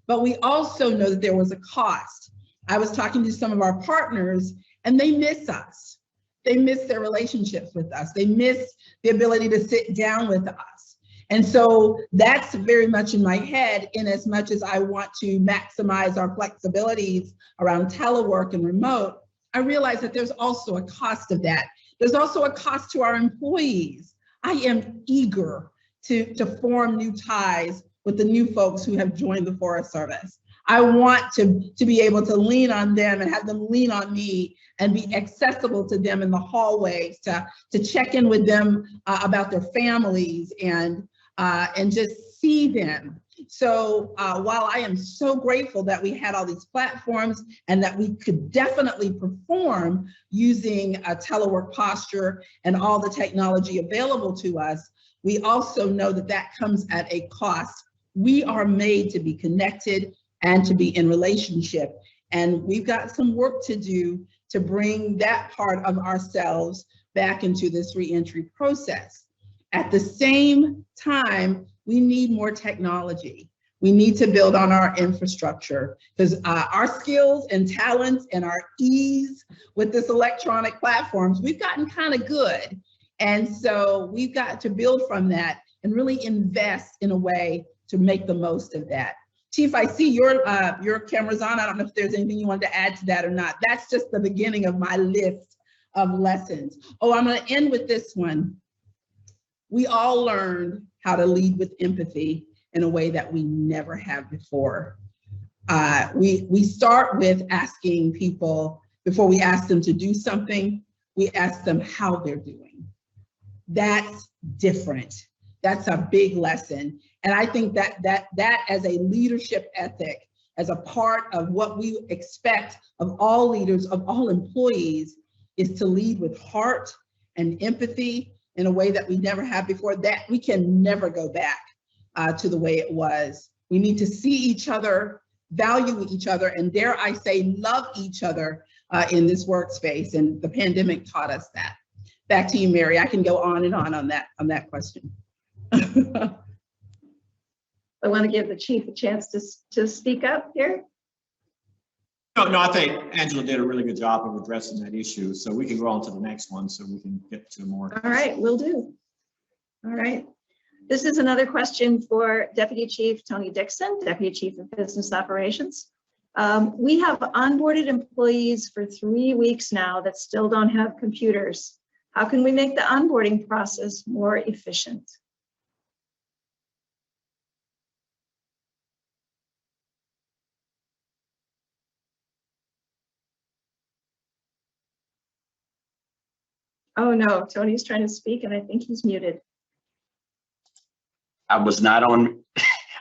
But we also know that there was a cost. I was talking to some of our partners and they miss us. They miss their relationships with us. They miss the ability to sit down with us. And so that's very much in my head, in as much as I want to maximize our flexibilities around telework and remote. I realize that there's also a cost of that. There's also a cost to our employees. I am eager to form new ties with the new folks who have joined the Forest Service. I want to be able to lean on them and have them lean on me and be accessible to them in the hallways, to check in with them about their families and just see them. So while I am so grateful that we had all these platforms and that we could definitely perform using a telework posture and all the technology available to us, we also know that that comes at a cost. We are made to be connected and to be in relationship. And we've got some work to do to bring that part of ourselves back into this reentry process. At the same time, we need more technology. We need to build on our infrastructure because our skills and talents and our ease with this electronic platforms, we've gotten kind of good. And so we've got to build from that and really invest in a way to make the most of that. Chief, I see your camera's on. I don't know if there's anything you wanted to add to that or not. That's just the beginning of my list of lessons. Oh, I'm going to end with this one. We all learned how to lead with empathy in a way that we never have before. We start with asking people, before we ask them to do something, we ask them how they're doing. That's different. That's a big lesson. And I think that as a leadership ethic, as a part of what we expect of all leaders, of all employees, is to lead with heart and empathy in a way that we never have before, that we can never go back to the way it was. We need to see each other, value each other, and dare I say, love each other in this workspace. And the pandemic taught us that. Back to you, Mary. I can go on and on that question. I want to give the chief a chance to speak up here. No, I think Angela did a really good job of addressing that issue. So we can go on to the next one so we can get to more. All right, will do. All right. This is another question for Deputy Chief Tony Dixon, Deputy Chief of Business Operations. We have onboarded employees for 3 weeks now that still don't have computers. How can we make the onboarding process more efficient? Oh no, Tony's trying to speak and I think he's muted. I was not on,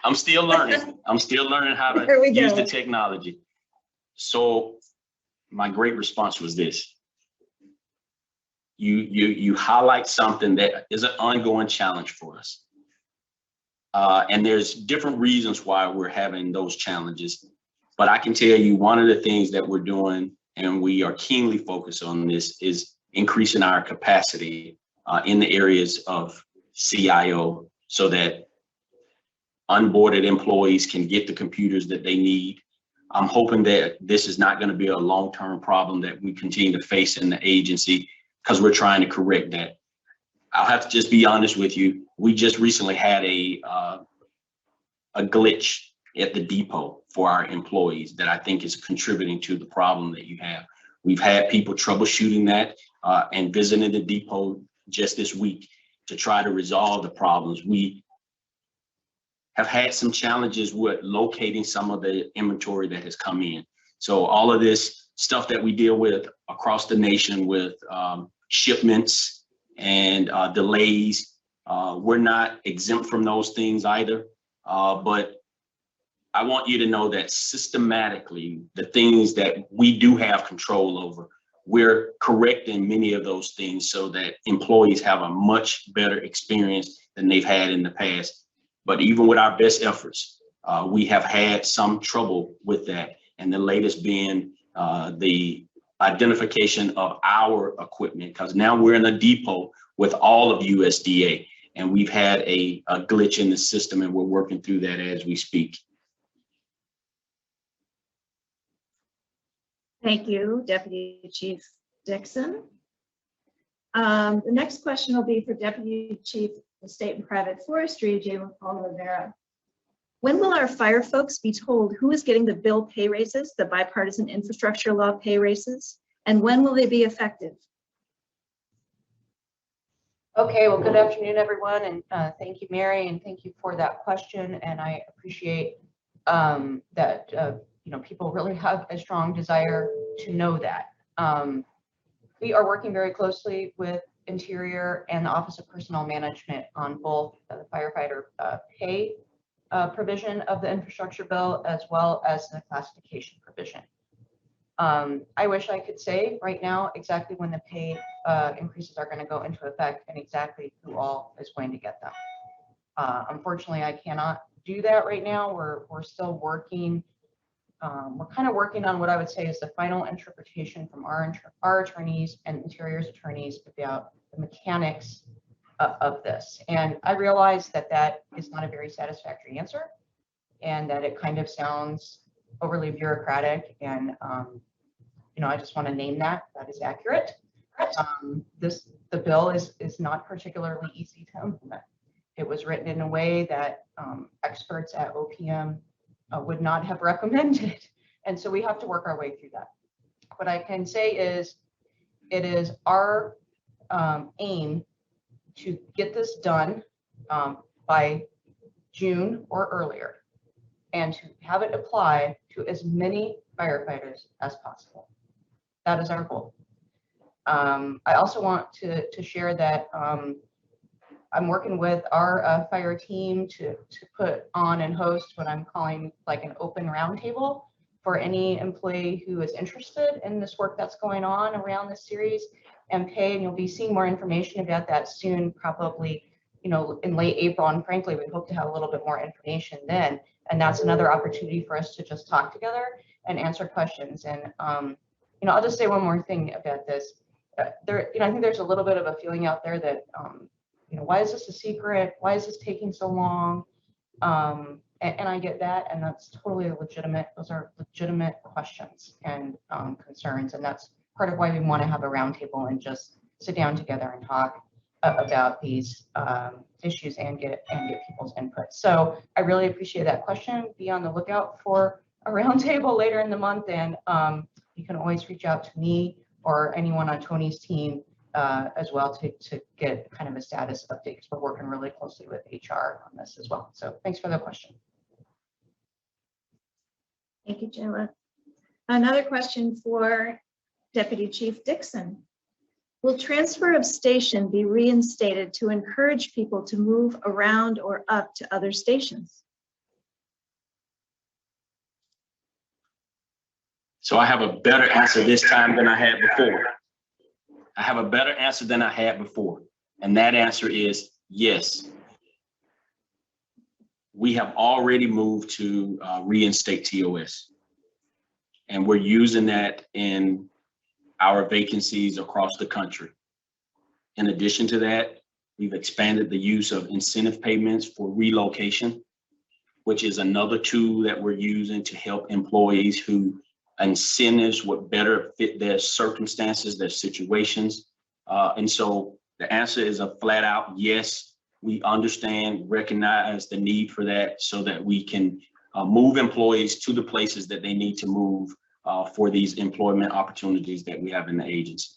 I'm still learning. I'm still learning how to use the technology. So my great response was this. You highlight something that is an ongoing challenge for us. And there's different reasons why we're having those challenges. But I can tell you one of the things that we're doing, and we are keenly focused on this, is increasing our capacity in the areas of CIO so that onboarded employees can get the computers that they need. I'm hoping that this is not going to be a long-term problem that we continue to face in the agency because we're trying to correct that. I'll have to just be honest with you. We just recently had a glitch at the depot for our employees that I think is contributing to the problem that you have. We've had people troubleshooting that and visiting the depot just this week to try to resolve the problems. We have had some challenges with locating some of the inventory that has come in. So all of this stuff that we deal with across the nation with shipments and delays, we're not exempt from those things either. But I want you to know that systematically, the things that we do have control over, we're correcting many of those things so that employees have a much better experience than they've had in the past. But even with our best efforts, we have had some trouble with that. And the latest being the identification of our equipment, because now we're in a depot with all of USDA, and we've had a glitch in the system, and we're working through that as we speak. Thank you, Deputy Chief Dixon. The next question will be for Deputy Chief of State and Private Forestry, Jalen Paul Rivera. When will our fire folks be told who is getting the bill pay raises, the bipartisan infrastructure law pay raises, and when will they be effective? Okay, well, good afternoon, everyone, and thank you, Mary, and thank you for that question. And I appreciate that people really have a strong desire to know that. We are working very closely with Interior and the Office of Personnel Management on both the firefighter pay provision of the infrastructure bill as well as the classification provision. I wish I could say right now exactly when the pay increases are going to go into effect and exactly who all is going to get them. Unfortunately, I cannot do that right now. We're still working. We're kind of working on what I would say is the final interpretation from our attorneys and Interior's attorneys about the mechanics of this. And I realize that that is not a very satisfactory answer. and that it kind of sounds overly bureaucratic. And, I just want to name that is accurate. The bill is not particularly easy to implement. It was written in a way that experts at OPM would not have recommended. And so we have to work our way through that. What I can say is it is our aim to get this done by June or earlier, and to have it apply to as many firefighters as possible. That is our goal. I also want to share that I'm working with our fire team to put on and host what I'm calling like an open roundtable for any employee who is interested in this work that's going on around this series and pay. And you'll be seeing more information about that soon, probably, in late April. And frankly, we hope to have a little bit more information then. And that's another opportunity for us to just talk together and answer questions. And, I'll just say one more thing about this. I think there's a little bit of a feeling out there that, why is this a secret? Why is this taking so long? And I get that, and that's totally legitimate. Those are legitimate questions and concerns, and that's part of why we want to have a roundtable and just sit down together and talk about these issues and get people's input. So I really appreciate that question. Be on the lookout for a roundtable later in the month, and you can always reach out to me or anyone on Tony's team as well to get kind of a status update, because we're working really closely with HR on this as well. So thanks for the question. Thank you, Jayla. Another question for Deputy Chief Dixon. Will transfer of station be reinstated to encourage people to move around or up to other stations? So I have a better answer this time than I had before. I have a better answer than I had before. And that answer is yes. We have already moved to reinstate TOS. And we're using that in our vacancies across the country. In addition to that, we've expanded the use of incentive payments for relocation, which is another tool that we're using to help employees who incentives would better fit their circumstances, their situations. And so the answer is a flat out yes. We understand, recognize the need for that so that we can move employees to the places that they need to move for these employment opportunities that we have in the agency.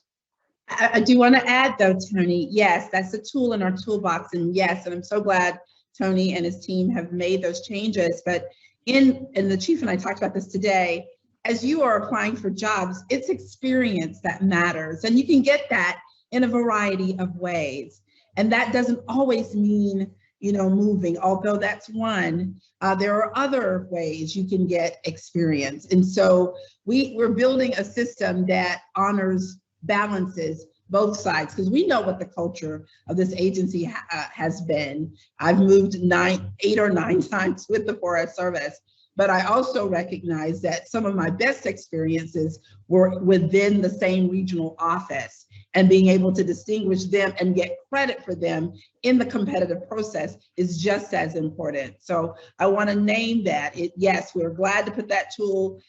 I do want to add though, Tony, yes, that's a tool in our toolbox, and yes, and I'm so glad Tony and his team have made those changes. But and the chief and I talked about this today, as you are applying for jobs, it's experience that matters, and you can get that in a variety of ways. And that doesn't always mean, moving, although that's one. There are other ways you can get experience. And so we're building a system that honors, balances both sides, because we know what the culture of this agency has been. I've moved 8 or 9 times with the Forest Service, but I also recognize that some of my best experiences were within the same regional office, and being able to distinguish them and get credit for them in the competitive process is just as important. So I want to name that. Yes, we're glad to put that tool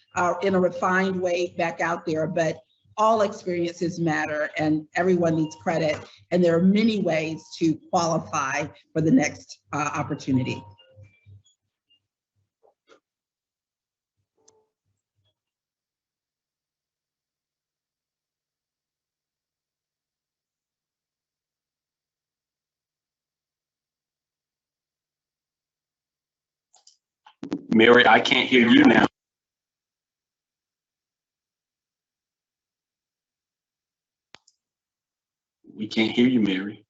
in a refined way back out there, but all experiences matter and everyone needs credit. And there are many ways to qualify for the next opportunity. Mary, I can't hear you now. We can't hear you, Mary.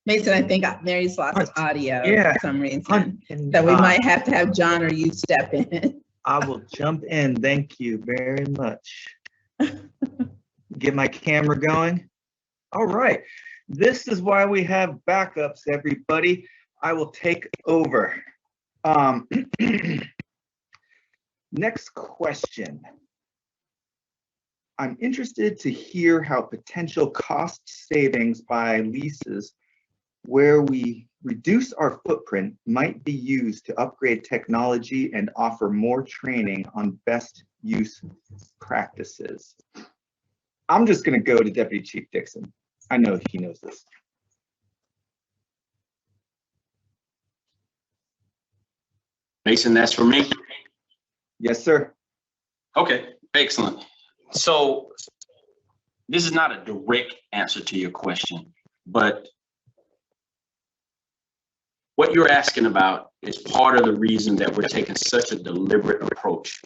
Mason, I think Mary's lost audio for some reason. And, So we might have to have John or you step in. I will jump in. Thank you very much. Get my camera going. All right. This is why we have backups, everybody. I will take over. Next question. I'm interested to hear how potential cost savings by leases where we reduce our footprint might be used to upgrade technology and offer more training on best use practices. I'm just going to go to Deputy Chief Dixon. I know he knows this. Mason, that's for me. Yes, sir. Okay, excellent. So this is not a direct answer to your question, but what you're asking about is part of the reason that we're taking such a deliberate approach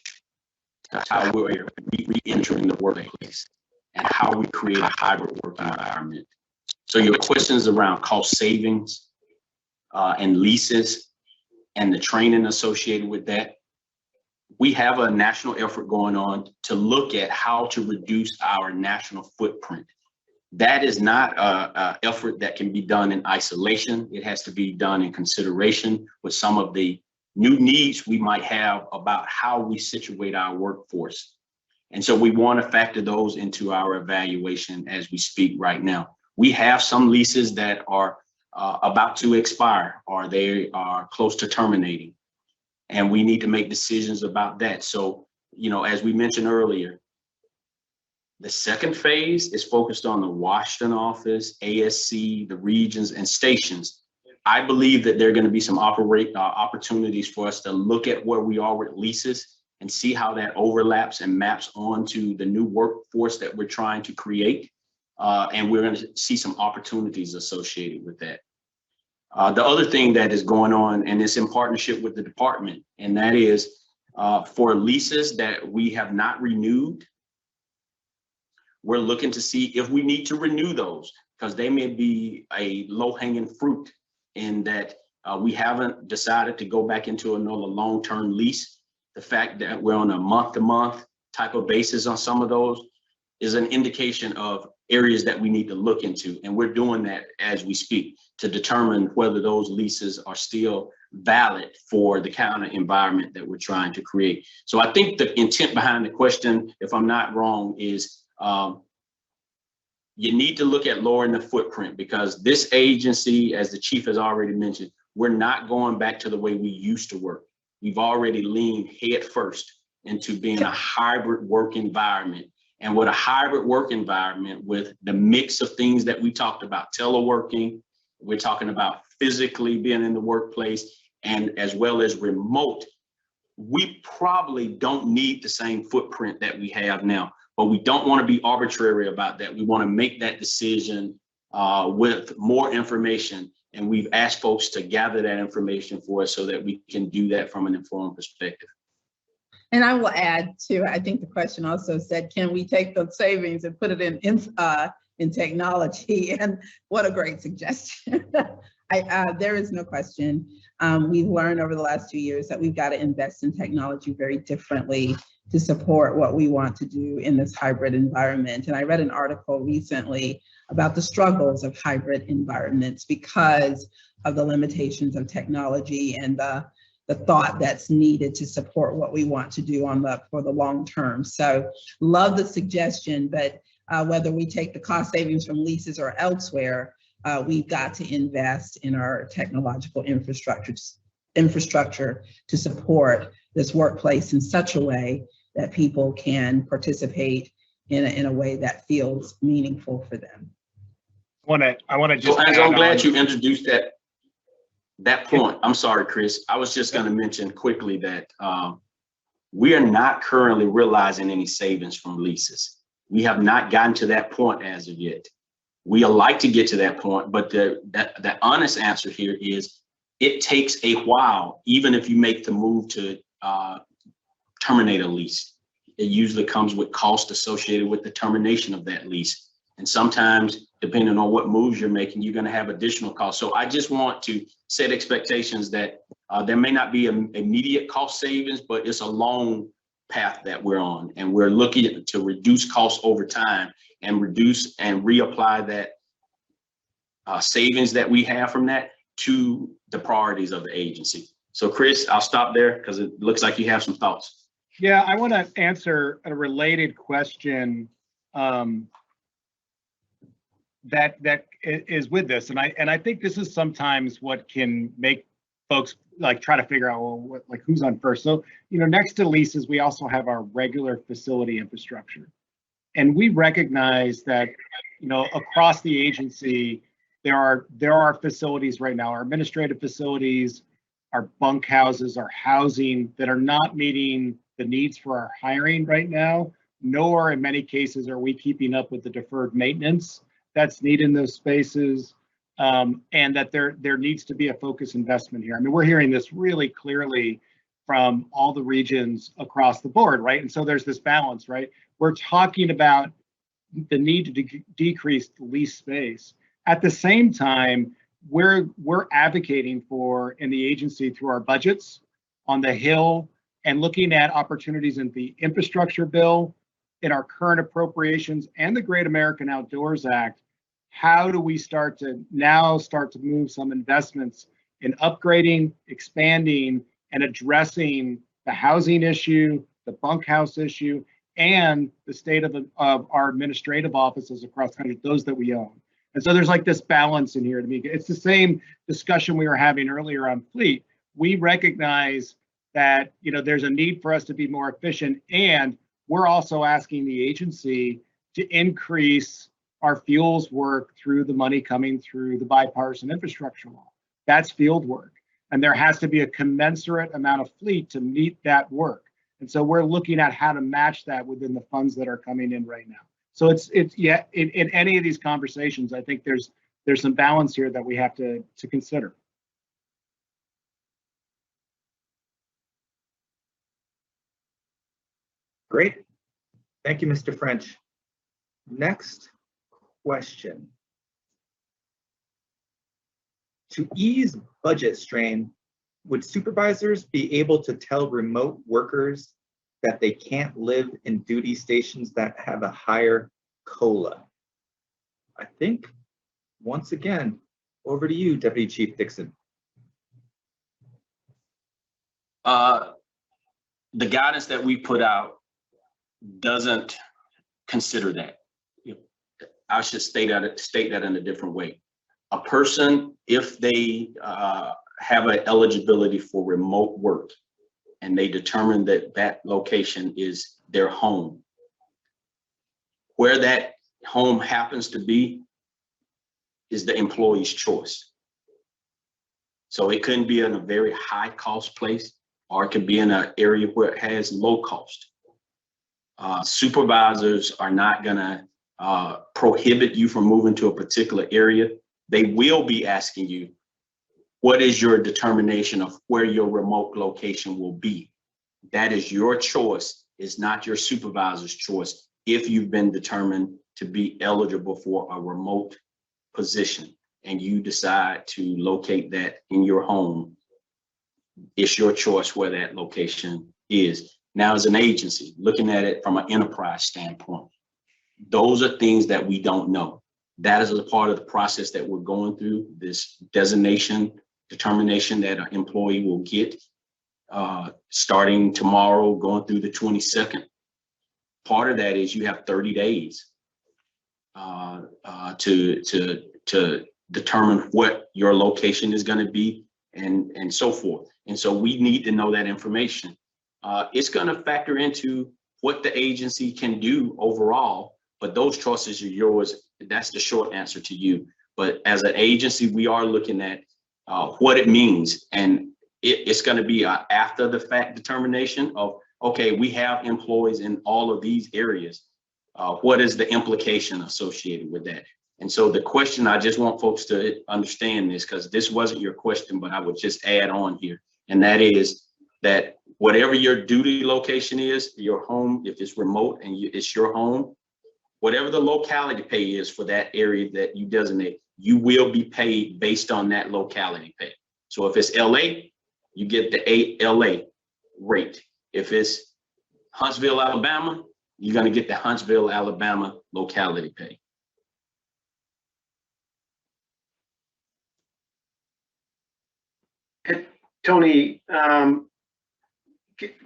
to how we're re-entering the workplace and how we create a hybrid work environment. So your questions around cost savings and leases and the training associated with that, we have a national effort going on to look at how to reduce our national footprint. That is not an effort that can be done in isolation. It has to be done in consideration with some of the new needs we might have about how we situate our workforce. And so we want to factor those into our evaluation as we speak right now. We have some leases that are about to expire or they are close to terminating. And we need to make decisions about that. So, you know, as we mentioned earlier, the second phase is focused on the Washington office, ASC, the regions, and stations. I believe that there are going to be some opportunities for us to look at where we are with leases and see how that overlaps and maps onto the new workforce that we're trying to create. And we're going to see some opportunities associated with that. The other thing that is going on, and it's in partnership with the department, and that is for leases that we have not renewed, we're looking to see if we need to renew those because they may be a low-hanging fruit in that we haven't decided to go back into another long-term lease. The fact that we're on a month-to-month type of basis on some of those is an indication of areas that we need to look into. And we're doing that as we speak to determine whether those leases are still valid for the kind of environment that we're trying to create. So I think the intent behind the question, if I'm not wrong, is you need to look at lowering the footprint because this agency, as the chief has already mentioned, we're not going back to the way we used to work. We've already leaned head first into being a hybrid work environment. And with a hybrid work environment, with the mix of things that we talked about, teleworking, we're talking about physically being in the workplace and as well as remote, we probably don't need the same footprint that we have now, but we don't want to be arbitrary about that. We want to make that decision with more information. And we've asked folks to gather that information for us so that we can do that from an informed perspective. And I will add to, I think the question also said, can we take those savings and put it in technology? And what a great suggestion. There is no question. We've learned over the last 2 years that we've got to invest in technology very differently to support what we want to do in this hybrid environment. And I read an article recently about the struggles of hybrid environments because of the limitations of technology and the thought that's needed to support what we want to do for the long term. So love the suggestion, but whether we take the cost savings from leases or elsewhere, we've got to invest in our technological infrastructure to support this workplace in such a way that people can participate in a way that feels meaningful for them. I want to just. I'm glad you introduced that point. I'm sorry, Chris. I was just going to mention quickly that we are not currently realizing any savings from leases. We have not gotten to that point as of yet. We like to get to that point, but the honest answer here is it takes a while, even if you make the move to terminate a lease. It usually comes with cost associated with the termination of that lease. And sometimes, depending on what moves you're making, you're going to have additional costs. So I just want to set expectations that there may not be immediate cost savings, but it's a long path that we're on. And we're looking to reduce costs over time and reduce and reapply that savings that we have from that to the priorities of the agency. So Chris, I'll stop there because it looks like you have some thoughts. Yeah, I want to answer a related question. that is with this, and I think this is sometimes what can make folks like try to figure out, well, what, like who's on first. So, you know, next to leases, we also have our regular facility infrastructure, and we recognize that, you know, across the agency, there are facilities right now, our administrative facilities, our bunkhouses, our housing that are not meeting the needs for our hiring right now, nor in many cases are we keeping up with the deferred maintenance that's needed in those spaces, and that there needs to be a focused investment here. I mean, we're hearing this really clearly from all the regions across the board, right? And so there's this balance, right? We're talking about the need to decrease the lease space. At the same time, we're advocating for, in the agency through our budgets on the Hill, and looking at opportunities in the infrastructure bill, in our current appropriations, and the Great American Outdoors Act. How do we start to move some investments in upgrading, expanding, and addressing the housing issue, the bunkhouse issue, and the state of our administrative offices across the country, those that we own. And so there's like this balance in here to me. It's the same discussion we were having earlier on fleet. We recognize that, you know, there's a need for us to be more efficient, and we're also asking the agency to increase our fuels work through the money coming through the bipartisan infrastructure law. That's field work, and there has to be a commensurate amount of fleet to meet that work. And so we're looking at how to match that within the funds that are coming in right now. So it's yeah, in any of these conversations, I think there's some balance here that we have to consider. Great. Thank you, Mr. French. Next question. To ease budget strain, would supervisors be able to tell remote workers that they can't live in duty stations that have a higher COLA? I think, once again, over to you, Deputy Chief Dixon. The guidance that we put out doesn't consider that. I should state that in a different way. A person, if they have an eligibility for remote work, and they determine that that location is their home, where that home happens to be is the employee's choice. So it couldn't be in a very high cost place, or it could be in an area where it has low cost. Supervisors are not gonna prohibit you from moving to a particular area. They will be asking you, what is your determination of where your remote location will be? That is your choice. It's not your supervisor's choice. If you've been determined to be eligible for a remote position and you decide to locate that in your home, it's your choice where that location is. Now, as an agency, looking at it from an enterprise standpoint, those are things that we don't know. That is a part of the process that we're going through, this designation determination that an employee will get starting tomorrow, going through the 22nd. Part of that is you have 30 days to determine what your location is going to be, and so forth. And so we need to know that information. It's going to factor into what the agency can do overall, but those choices are yours. That's the short answer to you. But as an agency, we are looking at what it means, and it's going to be an after the fact determination of, okay, we have employees in all of these areas. What is the implication associated with that? And so the question, I just want folks to understand this, because this wasn't your question, but I would just add on here, and that is that whatever your duty location is, your home, if it's remote and it's your home, whatever the locality pay is for that area that you designate, you will be paid based on that locality pay. So if it's LA, you get the LA rate. If it's Huntsville, Alabama, you're going to get the Huntsville, Alabama locality pay. Tony,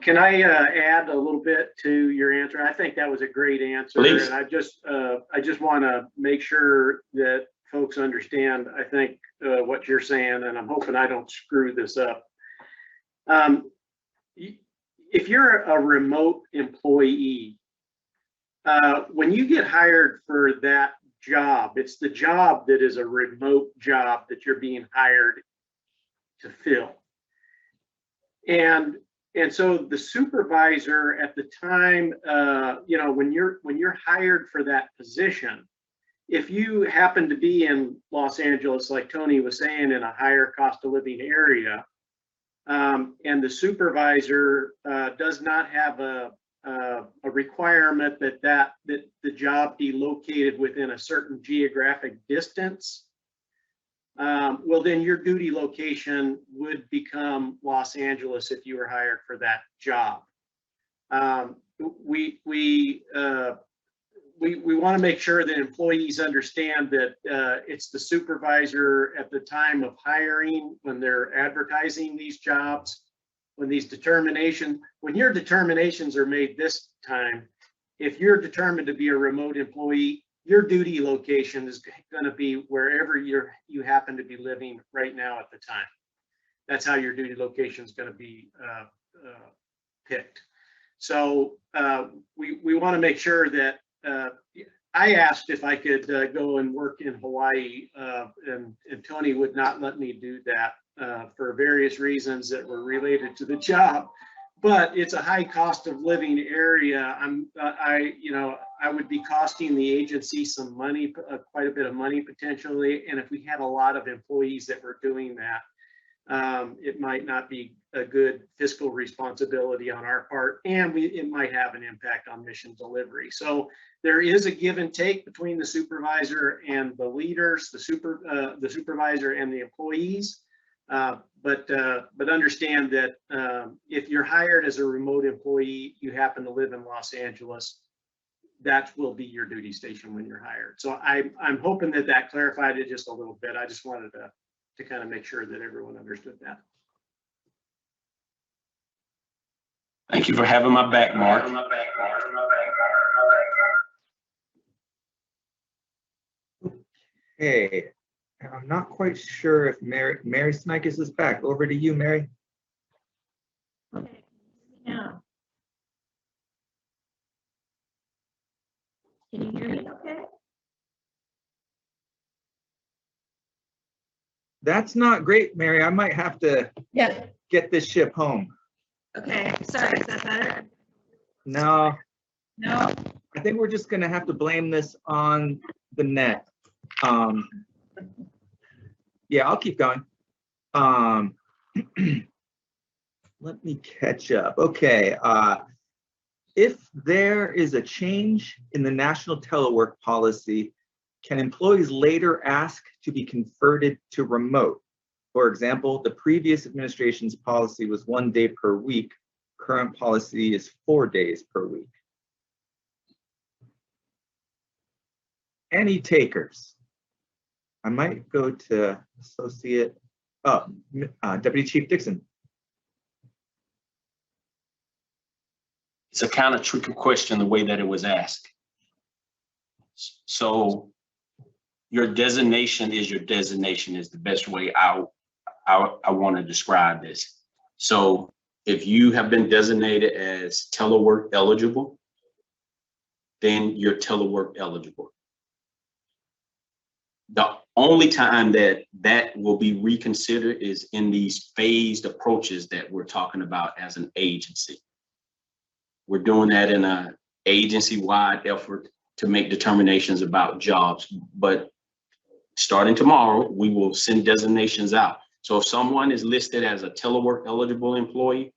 Can I add a little bit to your answer? I think that was a great answer. Please. And I just want to make sure that folks understand, I think, what you're saying, and I'm hoping I don't screw this up. If you're a remote employee, when you get hired for that job, it's the job that is a remote job that you're being hired to fill. And so the supervisor at the time, when you're hired for that position, if you happen to be in Los Angeles, like Tony was saying, in a higher cost of living area, and the supervisor does not have a requirement that the job be located within a certain geographic distance, well, then your duty location would become Los Angeles if you were hired for that job. We want to make sure that employees understand that it's the supervisor at the time of hiring, when they're advertising these jobs, when your determinations are made this time. If you're determined to be a remote employee, your duty location is going to be wherever you happen to be living right now at the time. That's how your duty location is going to be picked. So we want to make sure that I asked if I could go and work in Hawaii, and Tony would not let me do that for various reasons that were related to the job. But it's a high cost of living area. I would be costing the agency some money, quite a bit of money potentially. And if we had a lot of employees that were doing that, it might not be a good fiscal responsibility on our part, and it might have an impact on mission delivery. So there is a give and take between the supervisor and the leaders, the supervisor and the employees. But understand that if you're hired as a remote employee, you happen to live in Los Angeles, that will be your duty station when you're hired. So I'm hoping that clarified it just a little bit. I just wanted to kind of make sure that everyone understood that. Thank you for having my back, Mark. Hey, I'm not quite sure if Mary Snykes is back. Over to you, Mary. Yeah. Can you hear me okay? That's not great, Mary. I might have to Yeah. get this ship home. Okay, sorry, is that better? No, No? I think we're just gonna have to blame this on the net. Yeah, I'll keep going. Let me catch up. Okay, if there is a change in the national telework policy, can employees later ask to be converted to remote? For example, the previous administration's policy was 1 day per week. Current policy is 4 days per week. Any takers? I might go to Deputy Chief Dixon. It's a kind of tricky question the way that it was asked. So your designation is the best way I want to describe this. So if you have been designated as telework eligible, then you're telework eligible. The only time that will be reconsidered is in these phased approaches that we're talking about as an agency. We're doing that in an agency-wide effort to make determinations about jobs. But starting tomorrow, we will send designations out. So if someone is listed as a telework eligible employee,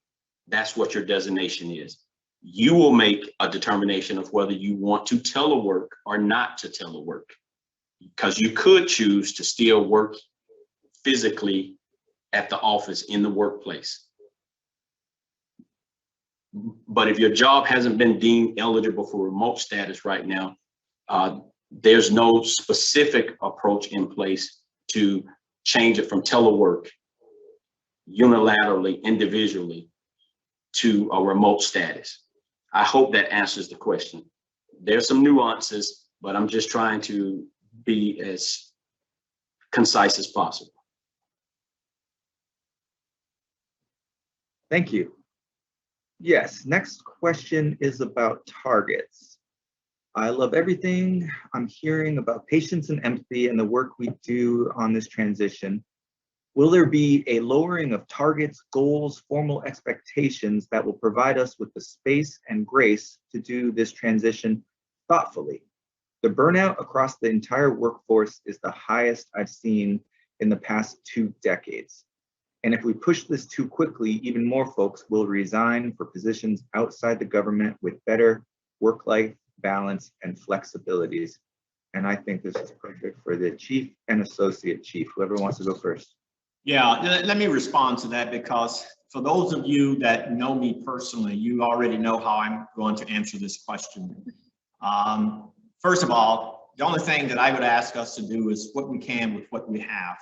that's what your designation is. You will make a determination of whether you want to telework or not to telework, because you could choose to still work physically at the office in the workplace. But if your job hasn't been deemed eligible for remote status right now, there's no specific approach in place to change it from telework unilaterally, individually, to a remote status. I hope that answers the question. There's some nuances, but I'm just trying to be as concise as possible. Thank you. Yes, next question is about targets. I love everything I'm hearing about patience and empathy and the work we do on this transition. Will there be a lowering of targets, goals, formal expectations that will provide us with the space and grace to do this transition thoughtfully? The burnout across the entire workforce is the highest I've seen in the past 2 decades. And if we push this too quickly, even more folks will resign for positions outside the government with better work-life balance and flexibilities. And I think this is perfect for the chief and associate chief, whoever wants to go first. Yeah, let me respond to that, because for those of you that know me personally, you already know how I'm going to answer this question. First of all, the only thing that I would ask us to do is what we can with what we have.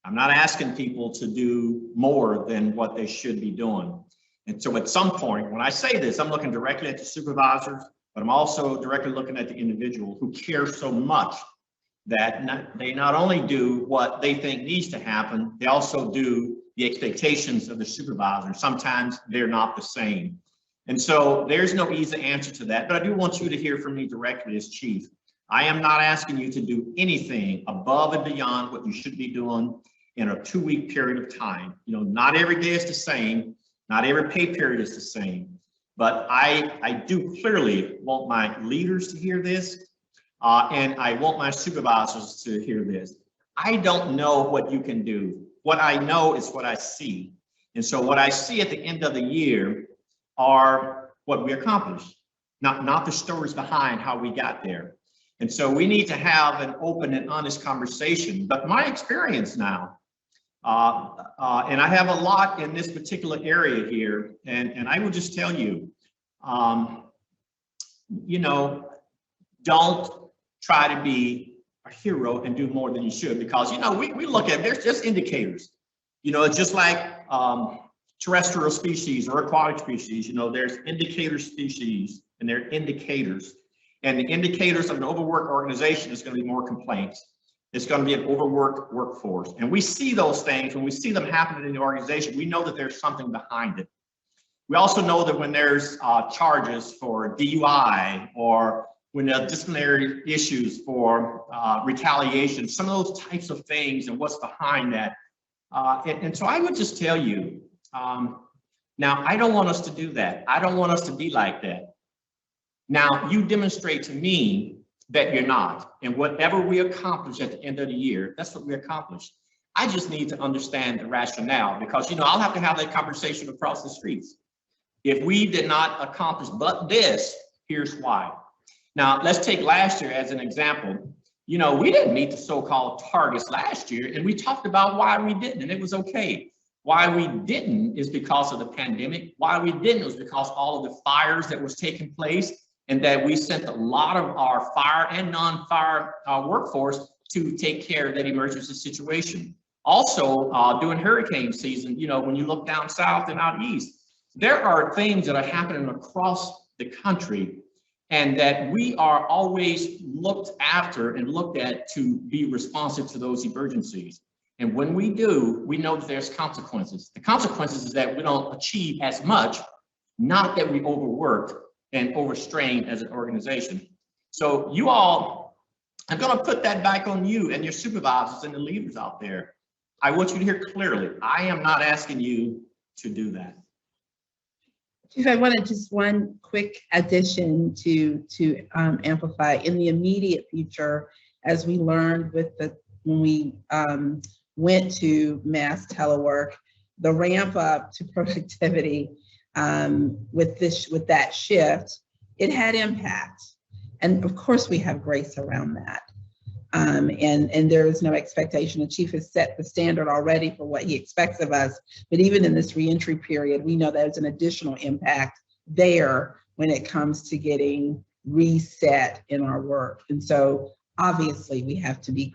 I'm not asking people to do more than what they should be doing. And so at some point, when I say this, I'm looking directly at the supervisors, but I'm also directly looking at the individual who cares so much that they not only do what they think needs to happen, they also do the expectations of the supervisor. Sometimes they're not the same. And so there's no easy answer to that, but I do want you to hear from me directly as chief. I am not asking you to do anything above and beyond what you should be doing in a 2-week period of time. You know, not every day is the same, not every pay period is the same, but I do clearly want my leaders to hear this, and I want my supervisors to hear this. I don't know what you can do. What I know is what I see. And so what I see at the end of the year are what we accomplished, not the stories behind how we got there. And so we need to have an open and honest conversation. But my experience now, and I have a lot in this particular area here, and I will just tell you, you know, don't try to be a hero and do more than you should, because, you know, we look at, there's just indicators, you know, it's just like terrestrial species or aquatic species, you know, there's indicator species and they're indicators. And the indicators of an overworked organization is going to be more complaints. It's going to be an overworked workforce. And we see those things, when we see them happening in the organization, we know that there's something behind it. We also know that when there's charges for DUI, or when there are disciplinary issues for retaliation, some of those types of things and what's behind that. And so I would just tell you, now I don't want us to do that. I don't want us to be like that. Now you demonstrate to me that you're not, and whatever we accomplish at the end of the year, that's what we accomplished. I just need to understand the rationale, because, you know, I'll have to have that conversation across the streets. If we did not accomplish but this, here's why. Now, let's take last year as an example. You know, we didn't meet the so-called targets last year, and we talked about why we didn't, and it was okay. Why we didn't is because of the pandemic. Why we didn't was because all of the fires that was taking place, and that we sent a lot of our fire and non-fire workforce to take care of that emergency situation. Also, during hurricane season, you know, when you look down south and out east, there are things that are happening across the country, and that we are always looked after and looked at to be responsive to those emergencies. And when we do, we know that there's consequences. The consequences is that we don't achieve as much, not that we overworked and overstrained as an organization. So you all, I'm going to put that back on you and your supervisors and the leaders out there. I want you to hear clearly, I am not asking you to do that. Chief, I wanted just one quick addition to amplify. In the immediate future, as we learned when we went to mass telework, the ramp up to productivity with that shift, it had impact. And of course we have grace around that. And there is no expectation. The chief has set the standard already for what he expects of us. But even in this reentry period, we know there's an additional impact there when it comes to getting reset in our work. And so obviously we have to be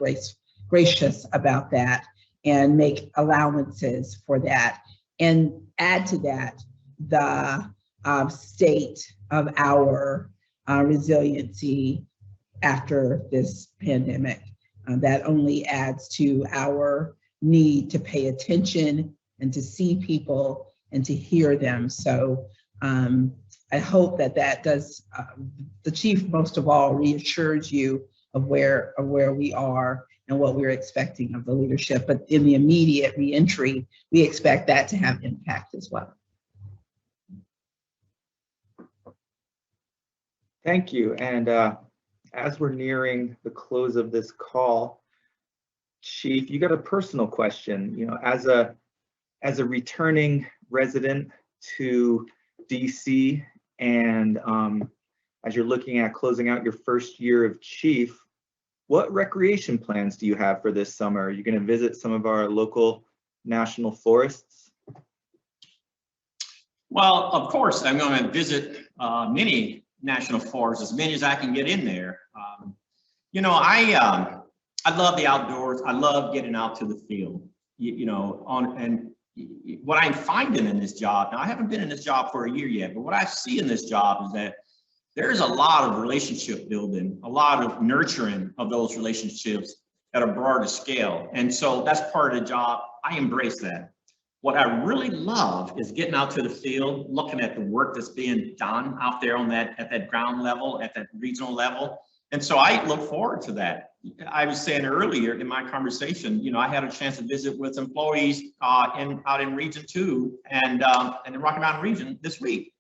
gracious about that and make allowances for that. And add to that, the state of our resiliency after this pandemic. That only adds to our need to pay attention and to see people and to hear them. So I hope that that does, the chief most of all reassures you of where we are and what we're expecting of the leadership. But in the immediate reentry, we expect that to have impact as well. Thank you. And as we're nearing the close of this call, Chief, you got a personal question. You know, as a returning resident to DC, and as you're looking at closing out your first year of chief, what recreation plans do you have for this summer? Are you going to visit some of our local national forests? Well, of course, I'm going to visit many national forests, as many as I can get in there. You know, I love the outdoors. I love getting out to the field. What I'm finding in this job, now I haven't been in this job for a year yet, but what I see in this job is that there's a lot of relationship building, a lot of nurturing of those relationships at a broader scale. And so that's part of the job. I embrace that. What I really love is getting out to the field, looking at the work that's being done out there on at that ground level, at that regional level. And so I look forward to that. I was saying earlier in my conversation, you know, I had a chance to visit with employees out in Region 2 and in the Rocky Mountain region this week.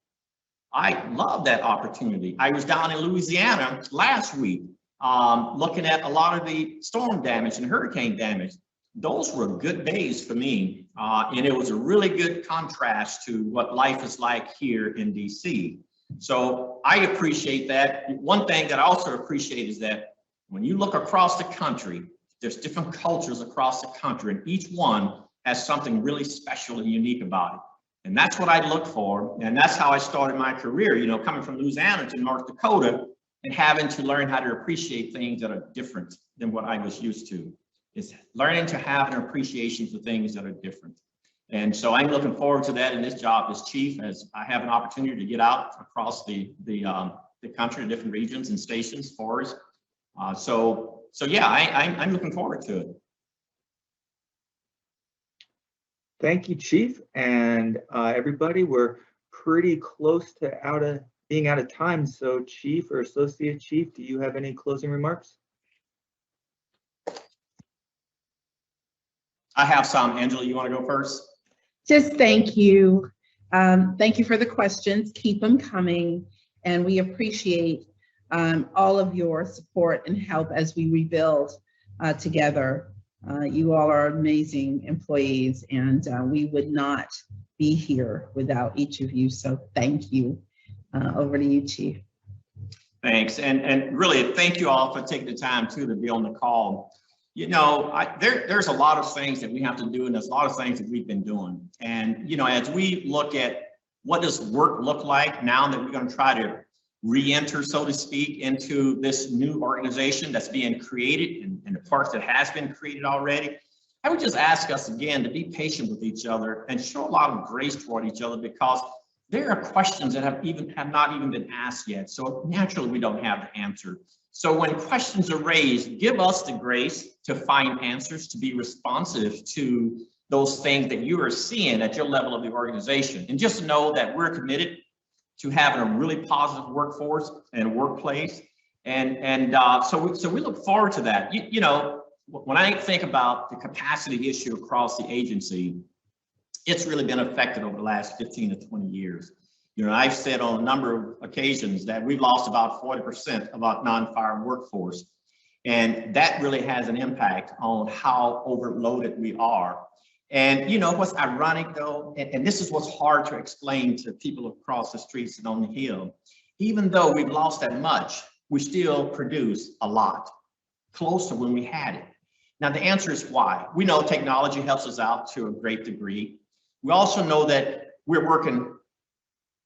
I love that opportunity. I was down in Louisiana last week looking at a lot of the storm damage and hurricane damage. Those were good days for me. And it was a really good contrast to what life is like here in DC. So I appreciate that. One thing that I also appreciate is that when you look across the country, there's different cultures across the country, and each one has something really special and unique about it. And that's what I look for. And that's how I started my career, you know, coming from Louisiana to North Dakota and having to learn how to appreciate things that are different than what I was used to. It's learning to have an appreciation for things that are different. And so I'm looking forward to that in this job as chief, as I have an opportunity to get out across the country, different regions and stations, forests. So yeah, I'm looking forward to it. Thank you, Chief. And everybody, we're pretty close to being out of time. So Chief or Associate Chief, do you have any closing remarks? I have some. Angela, you want to go first? Just thank you. Thank you for the questions. Keep them coming. And we appreciate all of your support and help as we rebuild together. You all are amazing employees, and we would not be here without each of you. So thank you. Over to you, Chief. Thanks. And really, thank you all for taking the time too to be on the call. You know, there's a lot of things that we have to do, and there's a lot of things that we've been doing. And, you know, as we look at what does work look like now that we're going to try to re-enter, so to speak, into this new organization that's being created and the parts that has been created already, I would just ask us again to be patient with each other and show a lot of grace toward each other, because there are questions that have not even been asked yet. So naturally, we don't have the answer. So when questions are raised, give us the grace to find answers, to be responsive to those things that you are seeing at your level of the organization. And just know that we're committed to having a really positive workforce and workplace. So we look forward to that. You know, when I think about the capacity issue across the agency, it's really been affected over the last 15 to 20 years. You know, I've said on a number of occasions that we've lost about 40% of our non-fire workforce. And that really has an impact on how overloaded we are. And, you know, what's ironic though, and this is what's hard to explain to people across the streets and on the Hill, even though we've lost that much, we still produce a lot, close to when we had it. Now, the answer is why. We know technology helps us out to a great degree. We also know that we're working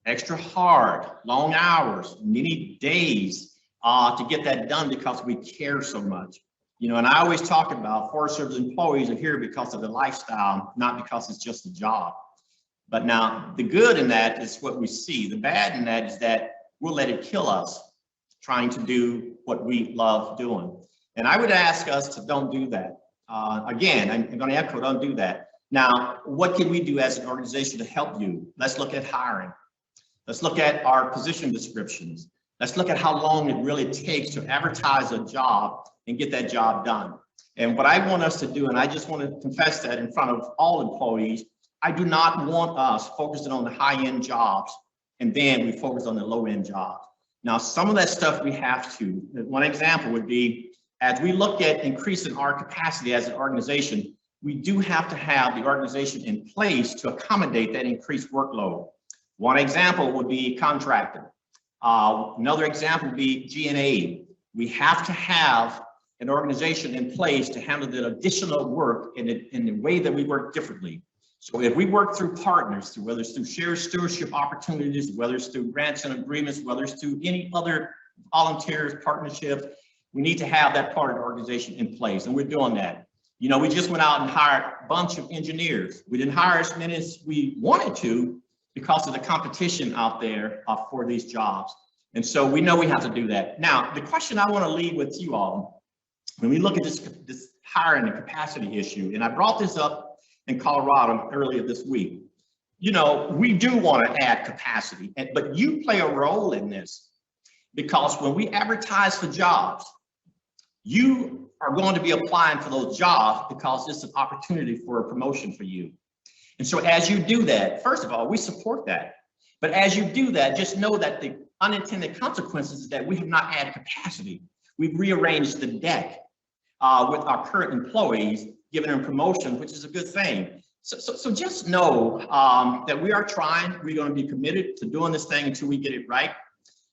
extra hard, long hours, many days to get that done because we care so much. You know, and I always talk about Forest Service employees are here because of the lifestyle, not because it's just a job. But now the good in that is what we see. The bad in that is that we'll let it kill us trying to do what we love doing. And I would ask us to don't do that. Again, I'm going to echo, don't do that. Now, what can we do as an organization to help you? Let's look at hiring. Let's look at our position descriptions. Let's look at how long it really takes to advertise a job and get that job done. And what I want us to do, and I just want to confess that in front of all employees, I do not want us focusing on the high-end jobs and then we focus on the low-end jobs. Now, some of that stuff we have to. One example would be, as we look at increasing our capacity as an organization, we do have to have the organization in place to accommodate that increased workload. One example would be contracting. Another example would be G&A. We have to have an organization in place to handle the additional work in the way that we work differently. So if we work through partners, whether it's through shared stewardship opportunities, whether it's through grants and agreements, whether it's through any other volunteers, partnerships, we need to have that part of the organization in place, and we're doing that. You know, we just went out and hired a bunch of engineers. We didn't hire as many as we wanted to because of the competition out there for these jobs. And so we know we have to do that. Now, the question I want to leave with you all, when we look at this hiring and capacity issue, and I brought this up in Colorado earlier this week, you know, we do want to add capacity, but you play a role in this because when we advertise for jobs, you are going to be applying for those jobs because it's an opportunity for a promotion for you. And so as you do that, first of all, we support that. But as you do that, just know that the unintended consequences is that we have not added capacity. We've rearranged the deck with our current employees, giving them promotion, which is a good thing. So just know that we are trying, we're going to be committed to doing this thing until we get it right.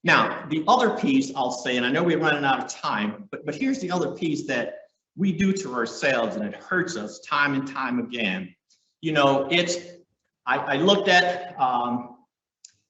Now, the other piece I'll say, and I know we're running out of time, but here's the other piece that we do to ourselves and it hurts us time and time again. You know, I looked at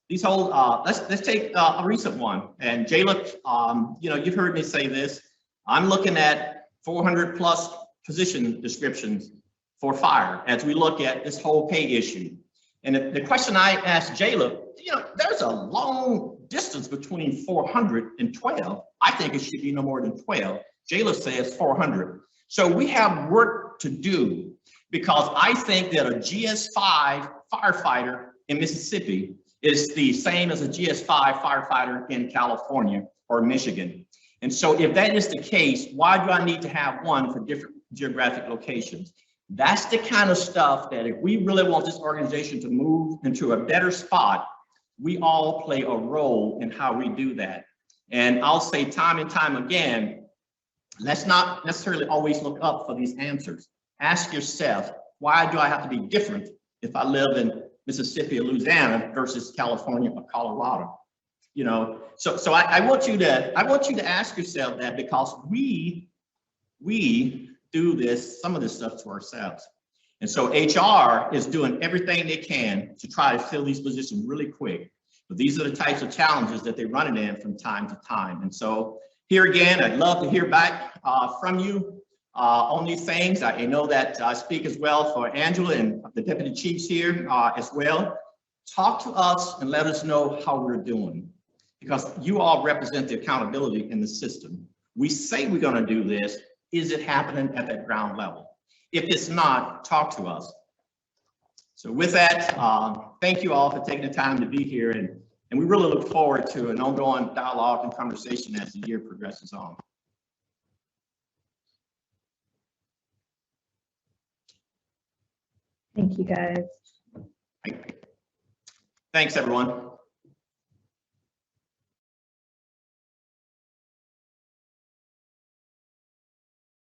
these whole, let's take a recent one. And Jayla, you know, you've heard me say this. I'm looking at 400 plus position descriptions for fire as we look at this whole pay issue. And the question I asked Jayla, you know, there's a long distance between 400 and 12. I think it should be no more than 12. Jayla says 400. So we have work to do because I think that a GS5 firefighter in Mississippi is the same as a GS5 firefighter in California or Michigan. And so if that is the case, why do I need to have one for different geographic locations? That's the kind of stuff that if we really want this organization to move into a better spot, we all play a role in how we do that. And I'll say time and time again, let's not necessarily always look up for these answers. Ask yourself, why do I have to be different if I live in Mississippi or Louisiana versus California or Colorado? You know, so I want you to ask yourself that because we do some of this stuff to ourselves. And so HR is doing everything they can to try to fill these positions really quick. But these are the types of challenges that they're running in from time to time. And so here again, I'd love to hear back from you on these things. I know that I speak as well for Angela and the deputy chiefs here as well. Talk to us and let us know how we're doing because you all represent the accountability in the system. We say we're going to do this. Is it happening at that ground level? If it's not, talk to us. So with that, thank you all for taking the time to be here. And we really look forward to an ongoing dialogue and conversation as the year progresses on. Thank you, guys. Thanks, everyone.